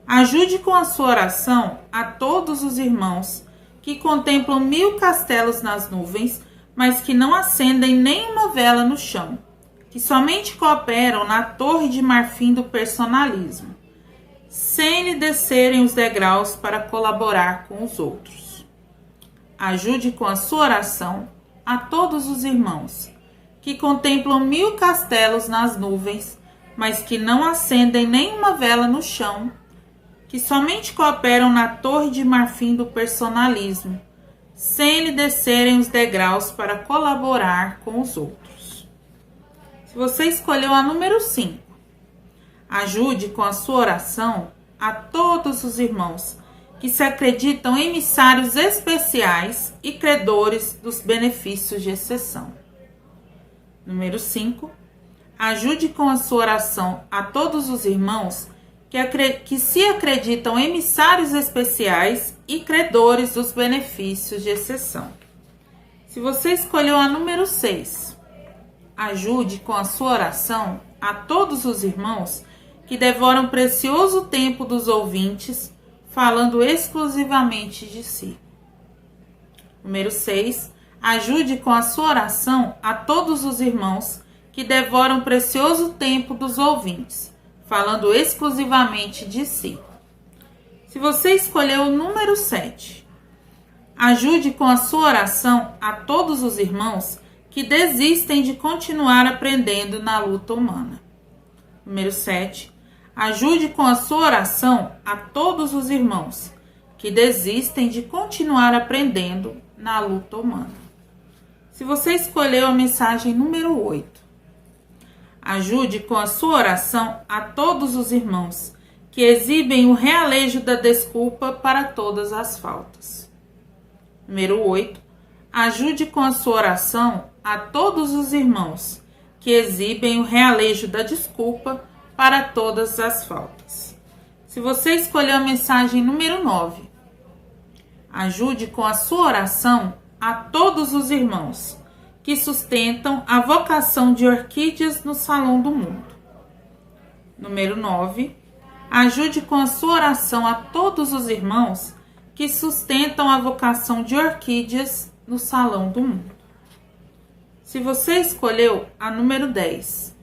ajude com a sua oração a todos os irmãos que contemplam 1000 castelos nas nuvens, mas que não acendem nenhuma vela no chão, que somente cooperam na torre de marfim do personalismo, sem lhe descerem os degraus para colaborar com os outros. Ajude com a sua oração a todos os irmãos que contemplam 1000 castelos nas nuvens, mas que não acendem nenhuma vela no chão, que somente cooperam na torre de marfim do personalismo, sem lhe descerem os degraus para colaborar com os outros. Se você escolheu a número 5, ajude com a sua oração a todos os irmãos que se acreditam emissários especiais e credores dos benefícios de exceção. Número 5, ajude com a sua oração a todos os irmãos que se acreditam emissários especiais e credores dos benefícios de exceção. Se você escolheu a número 6, ajude com a sua oração a todos os irmãos que devoram precioso tempo dos ouvintes, falando exclusivamente de si. Número 6, ajude com a sua oração a todos os irmãos que devoram precioso tempo dos ouvintes, falando exclusivamente de si. Se você escolheu o número 7, ajude com a sua oração a todos os irmãos que desistem de continuar aprendendo na luta humana. Número 7, ajude com a sua oração a todos os irmãos que desistem de continuar aprendendo na luta humana. Se você escolheu a mensagem número 8, ajude com a sua oração a todos os irmãos que exibem o realejo da desculpa para todas as faltas. Número 8, ajude com a sua oração a todos os irmãos que exibem o realejo da desculpa para todas as faltas. Se você escolheu a mensagem número 9, ajude com a sua oração a todos os irmãos que sustentam a vocação de orquídeas no Salão do Mundo. Número 9, ajude com a sua oração a todos os irmãos que sustentam a vocação de orquídeas no Salão do Mundo. Se você escolheu a número 10,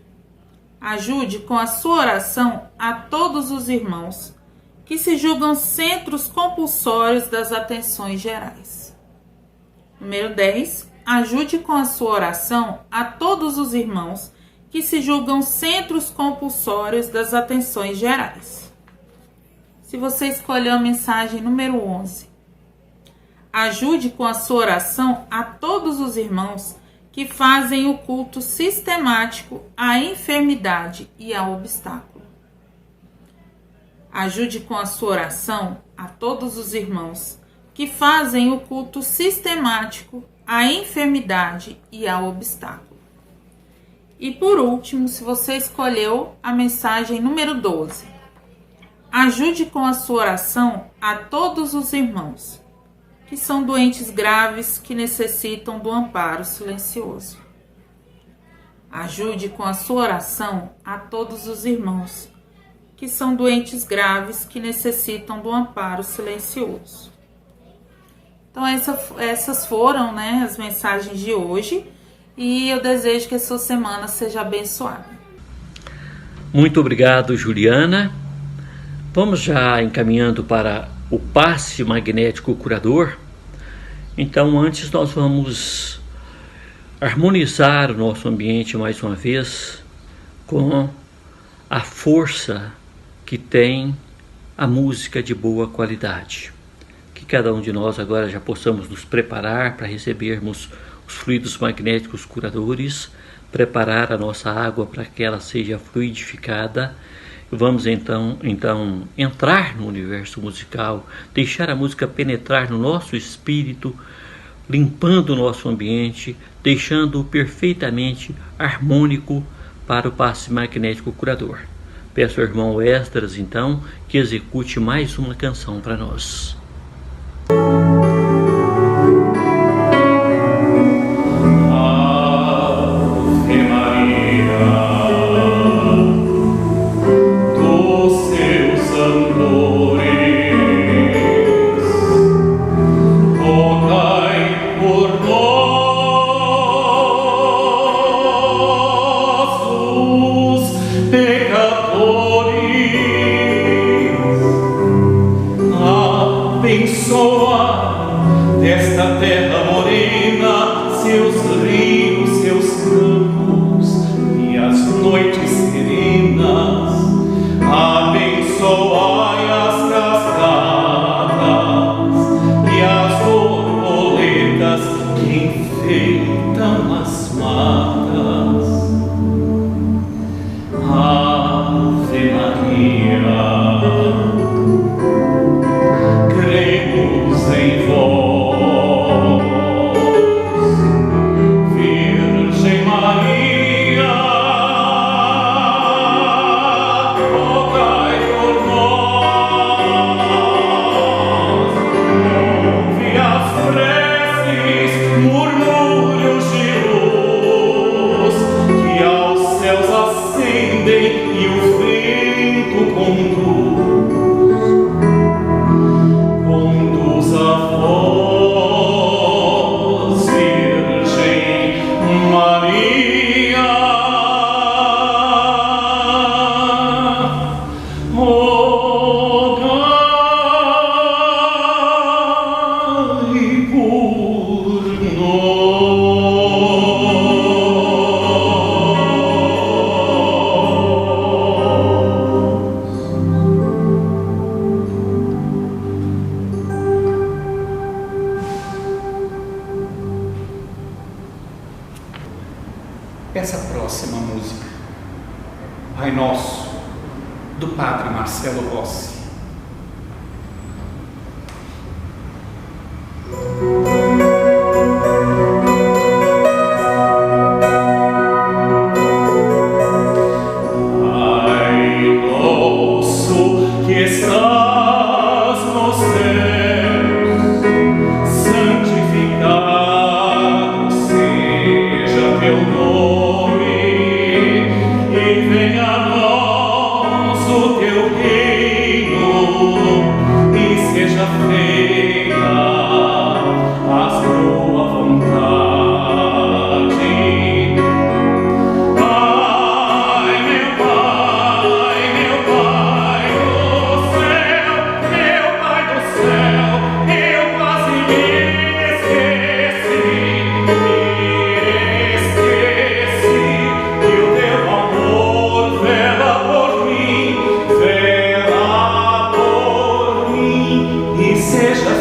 ajude com a sua oração a todos os irmãos que se julgam centros compulsórios das atenções gerais. Número 10, ajude com a sua oração a todos os irmãos que se julgam centros compulsórios das atenções gerais. Se você escolheu a mensagem número 11, ajude com a sua oração a todos os irmãos que fazem o culto sistemático à enfermidade e ao obstáculo. Ajude com a sua oração a todos os irmãos que fazem o culto sistemático à enfermidade e ao obstáculo. E por último, se você escolheu a mensagem número 12, ajude com a sua oração a todos os irmãos que são doentes graves que necessitam do amparo silencioso. Ajude com a sua oração a todos os irmãos que são doentes graves que necessitam do amparo silencioso. Então essas foram, as mensagens de hoje e eu desejo que a sua semana seja abençoada. Muito obrigado, Juliana. Vamos já encaminhando para o passe magnético curador. Então, antes nós vamos harmonizar o nosso ambiente mais uma vez com a força que tem a música de boa qualidade. Que cada um de nós agora já possamos nos preparar para recebermos os fluidos magnéticos curadores preparar a nossa água para que ela seja fluidificada. Vamos então entrar no universo musical, deixar a música penetrar no nosso espírito, limpando o nosso ambiente, deixando-o perfeitamente harmônico para o passe magnético curador. Peço ao irmão Esdras, então, que execute mais uma canção para nós. Abençoa desta terra morena, seus rios, seus campos e as noites serenas. Abençoai as cascadas e as borboletas que enfeitam as matas. Ave Maria, em vós, Virgem Maria, rogai por nós, ouve as preces, murmúrios de luz, que aos céus ascendem e o vento conduz. A vós, Virgem Maria, rogai por Essa próxima música, Pai Nosso, do Padre Marcelo Rossi. Pai nosso que estás nos céus, santificado seja teu nome. Venha a nós o teu reino e seja feita a tua vontade. Pai do céu, eu quase me esqueci que o teu amor vela por mim, e seja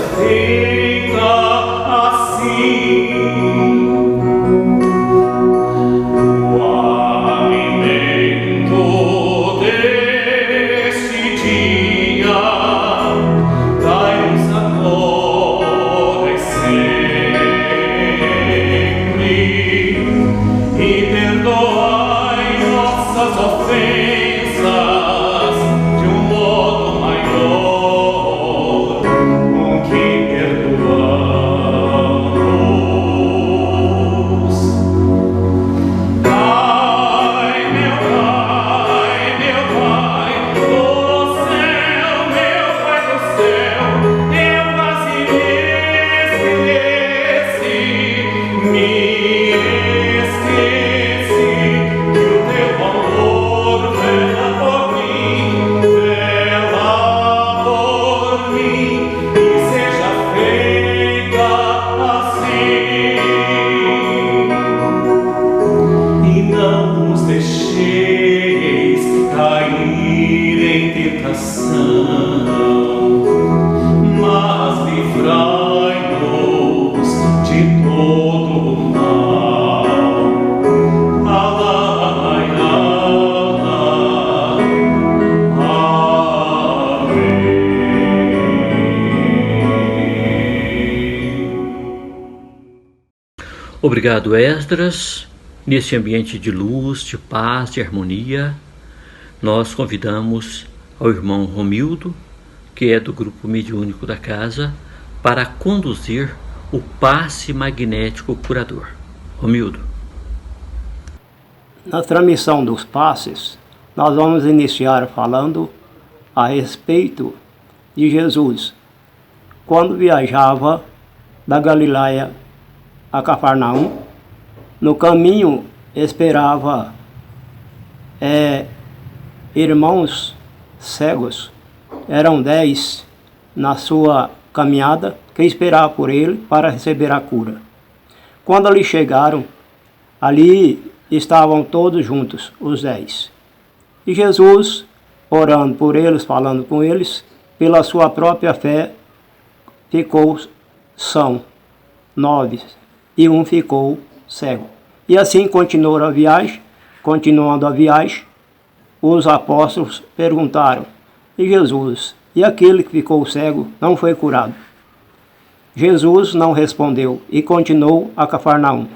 Obrigado, Esdras. Nesse ambiente de luz, de paz, de harmonia, nós convidamos ao irmão Romildo, que é do grupo mediúnico da casa, para conduzir o passe magnético curador. Romildo. Na transmissão dos passes, nós vamos iniciar falando a respeito de Jesus, quando viajava da Galiléia a Cafarnaum. No caminho esperava irmãos cegos, eram 10 na sua caminhada, que esperavam por ele para receber a cura. Quando ali chegaram, ali estavam todos juntos, os 10. E Jesus, orando por eles, falando com eles, pela sua própria fé, ficou são 9, e um ficou cego. E assim continuou a viagem. Continuando a viagem, os apóstolos perguntaram: e Jesus, e aquele que ficou cego não foi curado? Jesus não respondeu e continuou a Cafarnaum.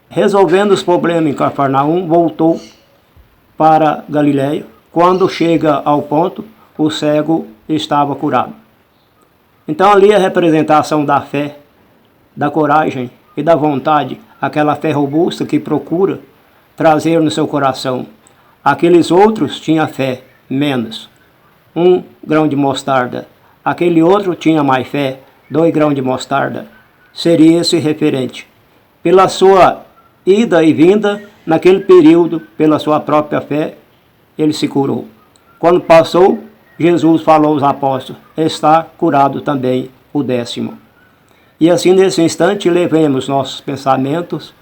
Resolvendo os problemas em Cafarnaum, voltou para Galiléia. Quando chega ao ponto, o cego estava curado. Então ali é a representação da fé, da coragem e da vontade, aquela fé robusta que procura trazer no seu coração. Aqueles outros tinham fé, menos, 1 grão de mostarda. Aquele outro tinha mais fé, 2 grãos de mostarda. Seria esse referente. Pela sua ida e vinda, naquele período, pela sua própria fé, ele se curou. Quando passou, Jesus falou aos apóstolos: está curado também o 10º. E assim, nesse instante, levemos nossos pensamentos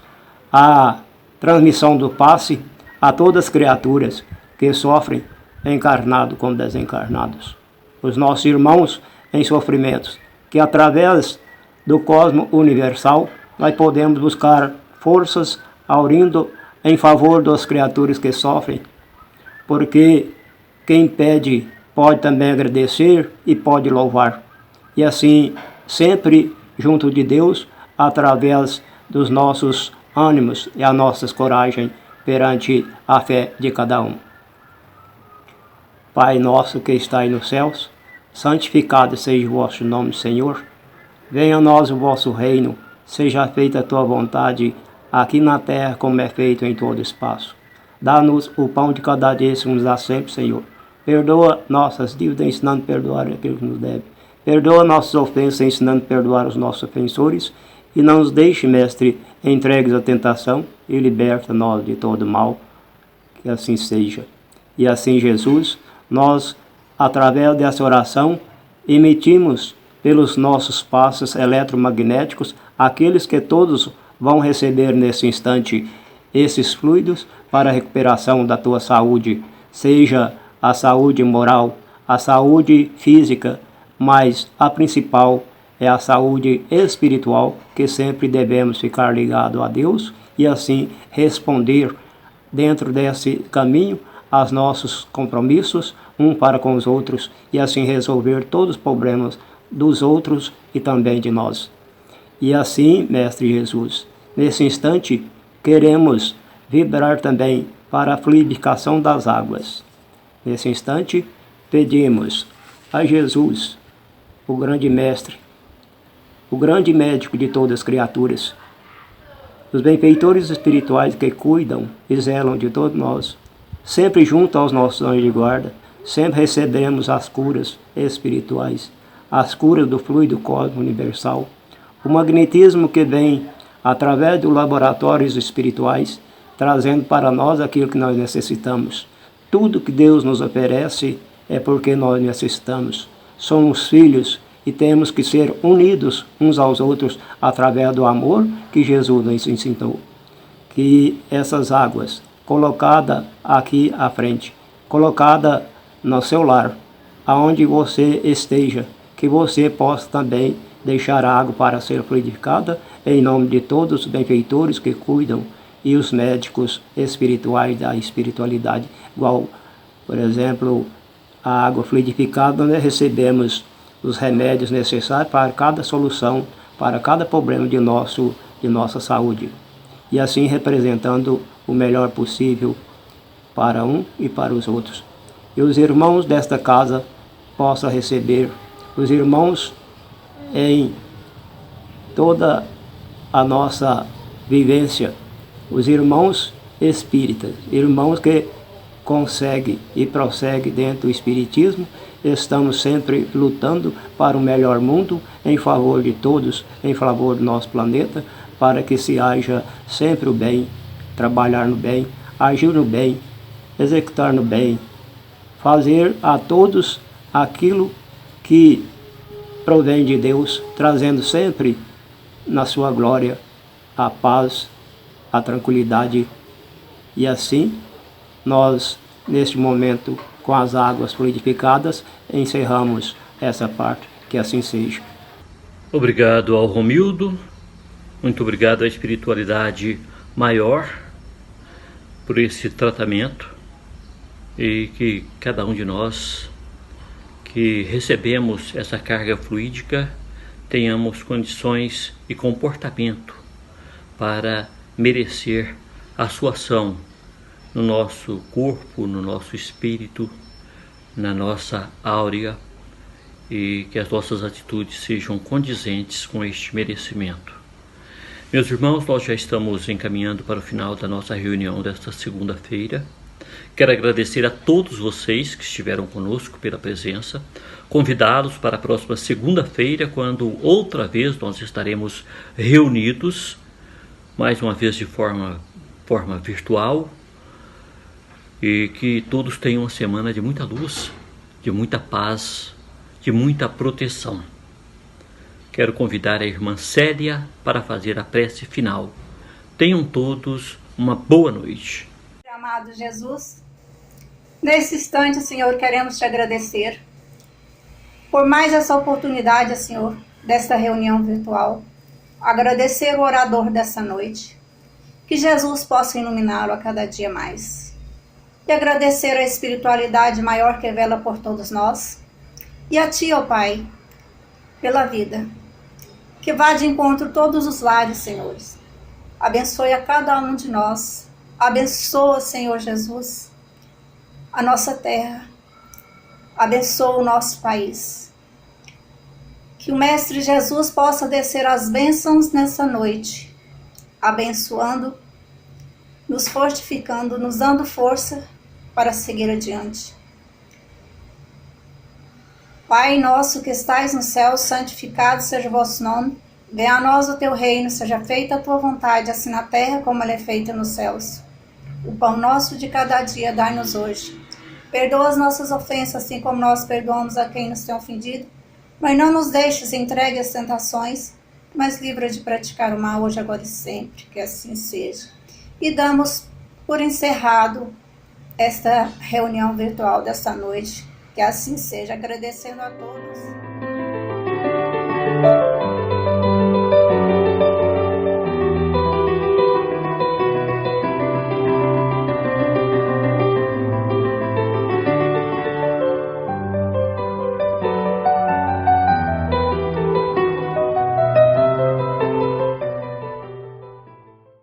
à transmissão do passe a todas as criaturas que sofrem, encarnados como desencarnados. Os nossos irmãos em sofrimentos, que através do cosmo universal nós podemos buscar forças aurindo em favor das criaturas que sofrem, porque quem pede pode também agradecer e pode louvar. E assim, sempre junto de Deus, através dos nossos ânimos e a nossa coragem perante a fé de cada um. Pai nosso que estais nos céus, santificado seja o vosso nome, Senhor. Venha a nós o vosso reino, seja feita a tua vontade, aqui na terra como é feito em todo espaço. Dá-nos o pão de cada dia que nos dá sempre, Senhor. Perdoa nossas dívidas, ensinando a perdoar aquilo que nos deve. Perdoa nossas ofensas, ensinando a perdoar os nossos ofensores. E não nos deixe, Mestre, entregues à tentação e liberta-nos de todo mal. Que assim seja. E assim, Jesus, nós, através dessa oração, emitimos pelos nossos passos eletromagnéticos aqueles que todos vão receber nesse instante esses fluidos para a recuperação da tua saúde, seja a saúde moral, a saúde física, mas a principal é a saúde espiritual, que sempre devemos ficar ligados a Deus e assim responder dentro desse caminho aos nossos compromissos, um para com os outros, e assim resolver todos os problemas dos outros e também de nós. E assim, Mestre Jesus, nesse instante, queremos vibrar também para a fluidificação das águas. Nesse instante, pedimos a Jesus, o grande Mestre, o grande médico de todas as criaturas, os benfeitores espirituais que cuidam e zelam de todos nós, sempre junto aos nossos anjos de guarda, sempre recebemos as curas espirituais, as curas do fluido cósmico universal, o magnetismo que vem através dos laboratórios espirituais, trazendo para nós aquilo que nós necessitamos. Tudo que Deus nos oferece é porque nós necessitamos. Somos filhos e temos que ser unidos uns aos outros através do amor que Jesus nos ensinou. Que essas águas, colocadas aqui à frente, colocadas no seu lar, aonde você esteja, que você possa também deixar a água para ser fluidificada, em nome de todos os benfeitores que cuidam e os médicos espirituais da espiritualidade, igual, por exemplo, a água fluidificada, nós recebemos os remédios necessários para cada solução, para cada problema de nosso de nossa saúde, e assim representando o melhor possível para um e para os outros. E os irmãos desta casa possam receber, os irmãos em toda a nossa vivência, os irmãos espíritas, irmãos que conseguem e prosseguem dentro do espiritismo. Estamos sempre lutando para um melhor mundo, em favor de todos, em favor do nosso planeta, para que se haja sempre o bem, trabalhar no bem, agir no bem, executar no bem, fazer a todos aquilo que provém de Deus, trazendo sempre na sua glória a paz, a tranquilidade. E assim, nós, neste momento, com as águas fluidificadas, encerramos essa parte. Que assim seja. Obrigado ao Romildo, muito obrigado à espiritualidade maior por esse tratamento, e que cada um de nós que recebemos essa carga fluídica tenhamos condições e comportamento para merecer a sua ação no nosso corpo, no nosso espírito, na nossa áurea, e que as nossas atitudes sejam condizentes com este merecimento. Meus irmãos, nós já estamos encaminhando para o final da nossa reunião desta segunda-feira. Quero agradecer a todos vocês que estiveram conosco pela presença, convidá-los para a próxima segunda-feira, quando outra vez nós estaremos reunidos, mais uma vez de forma virtual, e que todos tenham uma semana de muita luz, de muita paz, de muita proteção. Quero convidar a irmã Célia para fazer a prece final. Tenham todos uma boa noite. Amado Jesus, nesse instante, Senhor, queremos te agradecer por mais essa oportunidade, Senhor, desta reunião virtual. Agradecer o orador dessa noite, que Jesus possa iluminá-lo a cada dia mais. E agradecer a espiritualidade maior que vela por todos nós. E a Ti, ó Pai, pela vida, que vá de encontro todos os lares, Senhores. Abençoe a cada um de nós. Abençoa, Senhor Jesus, a nossa terra. Abençoa o nosso país. Que o Mestre Jesus possa descer as bênçãos nessa noite, abençoando, nos fortificando, nos dando força para seguir adiante. Pai nosso que estais no céu, santificado seja o vosso nome. Venha a nós o teu reino, seja feita a tua vontade, assim na terra como ela é feita nos céus. O pão nosso de cada dia dai-nos hoje. Perdoa as nossas ofensas, assim como nós perdoamos a quem nos tem ofendido. Mas não nos deixes entregue às tentações, mas livra de praticar o mal hoje, agora e sempre, que assim seja. E damos por encerrado esta reunião virtual desta noite, que assim seja, agradecendo a todos.